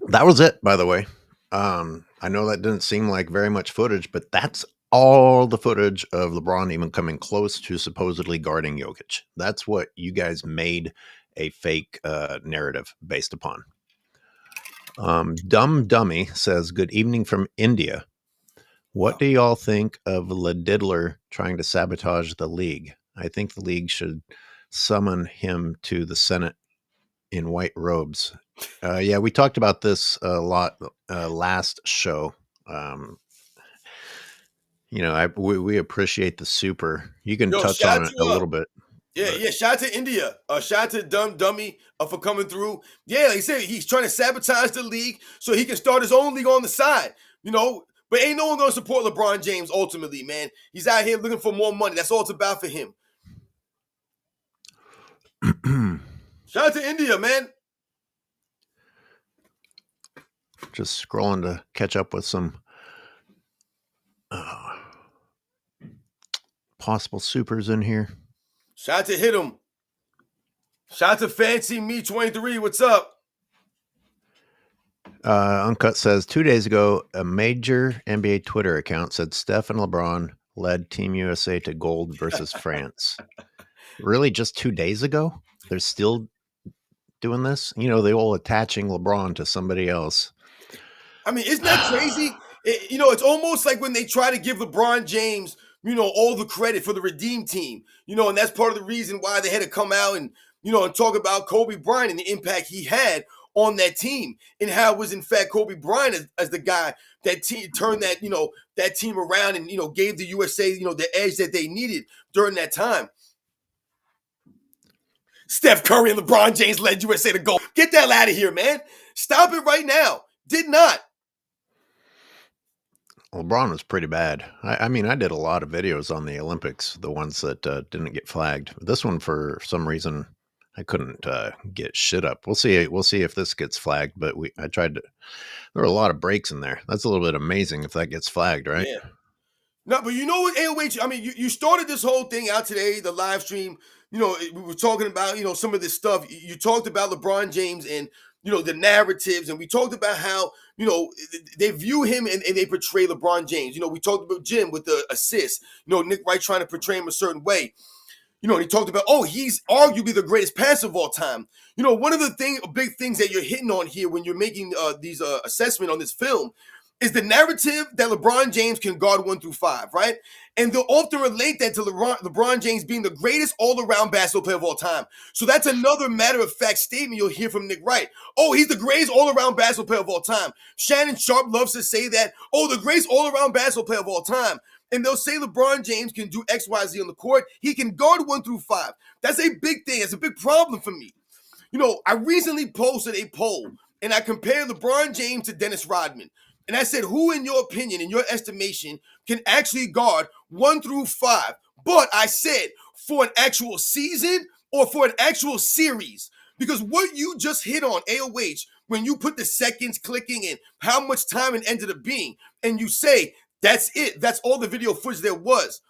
That was it, by the way. I know that didn't seem like very much footage, but that's all the footage of LeBron even coming close to supposedly guarding Jokic. That's what you guys made a fake narrative based upon. Dumb Dummy says, good evening from India. What do y'all think of Le Diddler trying to sabotage the league? I think the league should summon him to the Senate in white robes. Yeah, we talked about this a lot last show. We appreciate the super. You can touch on it a little bit. Yeah. Shout out to India. Shout out to Dumb Dummy for coming through. Yeah, like I said, he's trying to sabotage the league so he can start his own league on the side. But ain't no one going to support LeBron James ultimately, man. He's out here looking for more money. That's all it's about for him. Shout out to India, man. Just scrolling to catch up with some possible supers in here. Shout out to Hit 'em. Shout out to Fancy Me 23. What's up? Uncut says 2 days ago, a major NBA Twitter account said Steph and LeBron led Team USA to gold versus France. Really, just 2 days ago? They're still doing this? They all attaching LeBron to somebody else. I mean, isn't that crazy? It's almost like when they try to give LeBron James, all the credit for the Redeem Team, and that's part of the reason why they had to come out and, and talk about Kobe Bryant and the impact he had on that team and how it was, in fact, Kobe Bryant as the guy that turned that, that team around and, gave the USA, the edge that they needed during that time. Steph Curry and LeBron James led USA to gold. Get that out of here, man. Stop it right now. Did not. LeBron was pretty bad. I mean, I did a lot of videos on the Olympics, the ones that didn't get flagged. This one, for some reason, I couldn't get shit up. We'll see if this gets flagged, but I tried to. There were a lot of breaks in there. That's a little bit amazing if that gets flagged, right? Yeah. No, but you know what, AOH? I mean, you started this whole thing out today, the live stream. We were talking about, some of this stuff. You talked about LeBron James and, the narratives. And we talked about how, they view him and they portray LeBron James. We talked about Jim with the assist, Nick Wright trying to portray him a certain way. And he talked about, he's arguably the greatest passer of all time. One of the big things that you're hitting on here when you're making these assessment on this film is the narrative that LeBron James can guard 1 through 5, right? And they'll often relate that to LeBron James being the greatest all-around basketball player of all time. So that's another matter-of-fact statement you'll hear from Nick Wright. He's the greatest all-around basketball player of all time. Shannon Sharp loves to say that, the greatest all-around basketball player of all time. and they'll say LeBron James can do X, Y, Z on the court. He can guard 1 through 5. That's a big thing. It's a big problem for me. You know, I recently posted a poll, and I compared LeBron James to Dennis Rodman. And I said, who, in your opinion, in your estimation, can actually guard 1 through 5? But I said, for an actual season or for an actual series. Because what you just hit on, AOH, when you put the seconds clicking and how much time it ended up being, and you say, that's it, that's all the video footage there was.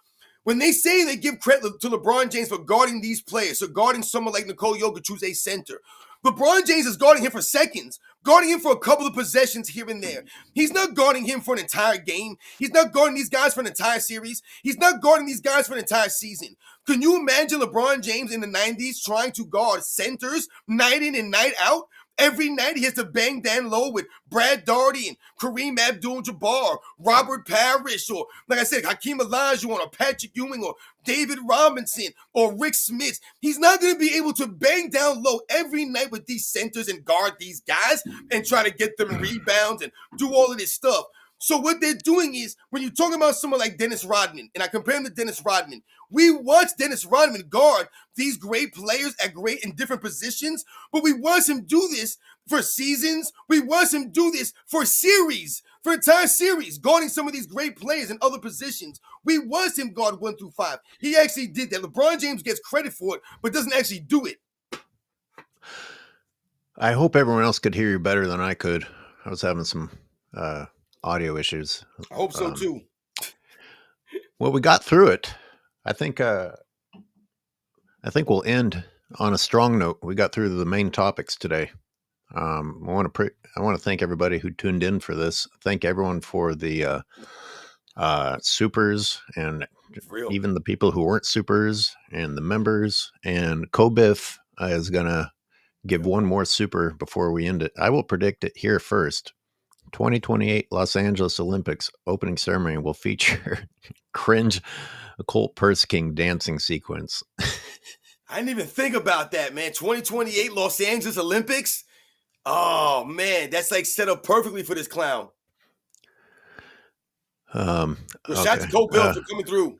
When they say they give credit to LeBron James for guarding these players, so guarding someone like Nikola Jokic, who's a center, LeBron James is guarding him for seconds, guarding him for a couple of possessions here and there. He's not guarding him for an entire game. He's not guarding these guys for an entire series. He's not guarding these guys for an entire season. Can you imagine LeBron James in the 90s trying to guard centers night in and night out? Every night he has to bang down low with Brad Daugherty and Kareem Abdul-Jabbar, Robert Parrish, or like I said, Hakeem Olajuwon or Patrick Ewing or David Robinson or Rick Smith. He's not going to be able to bang down low every night with these centers and guard these guys and try to get them rebounds and do all of this stuff. So what they're doing is, when you're talking about someone like Dennis Rodman, and I compare him to Dennis Rodman, we watch Dennis Rodman guard these great players in different positions, but we watch him do this for seasons. We watch him do this for series, for entire series, guarding some of these great players in other positions. We watch him guard 1 through 5. He actually did that. LeBron James gets credit for it, but doesn't actually do it. I hope everyone else could hear you better than I could. I was having some audio issues. I hope so too. Well, we got through it. I think we'll end on a strong note. We got through the main topics today. I want to thank everybody who tuned in for this. Thank everyone for the supers, and even the people who weren't supers, and the members. And Kobiff is gonna give one more super before we end it. I will predict it here first. 2028 Los Angeles Olympics opening ceremony will feature cringe occult purse king dancing sequence. I didn't even think about that, man. 2028 Los Angeles Olympics. Oh man, that's like set up perfectly for this clown. Shout out to Cole Bill for coming through.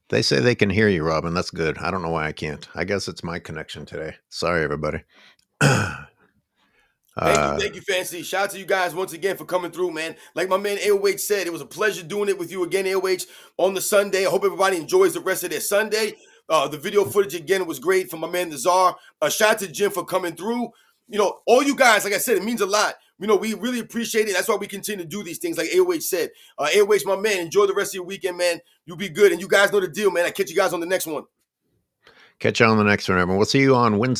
They say they can hear you, Robin. That's good. I don't know why I can't. I guess it's my connection today. Sorry, everybody. Thank you, Fancy. Shout out to you guys once again for coming through, man. Like my man AOH said, it was a pleasure doing it with you again, AOH, on the Sunday. I hope everybody enjoys the rest of their Sunday. The video footage again was great from my man Nazar. Shout out to Jim for coming through. You know, all you guys, like I said, it means a lot. You know, we really appreciate it. That's why we continue to do these things, like AOH said. AOH, my man, enjoy the rest of your weekend, man. You'll be good. And you guys know the deal, man. I catch you guys on the next one. Catch you on the next one, everyone. We'll see you on Wednesday.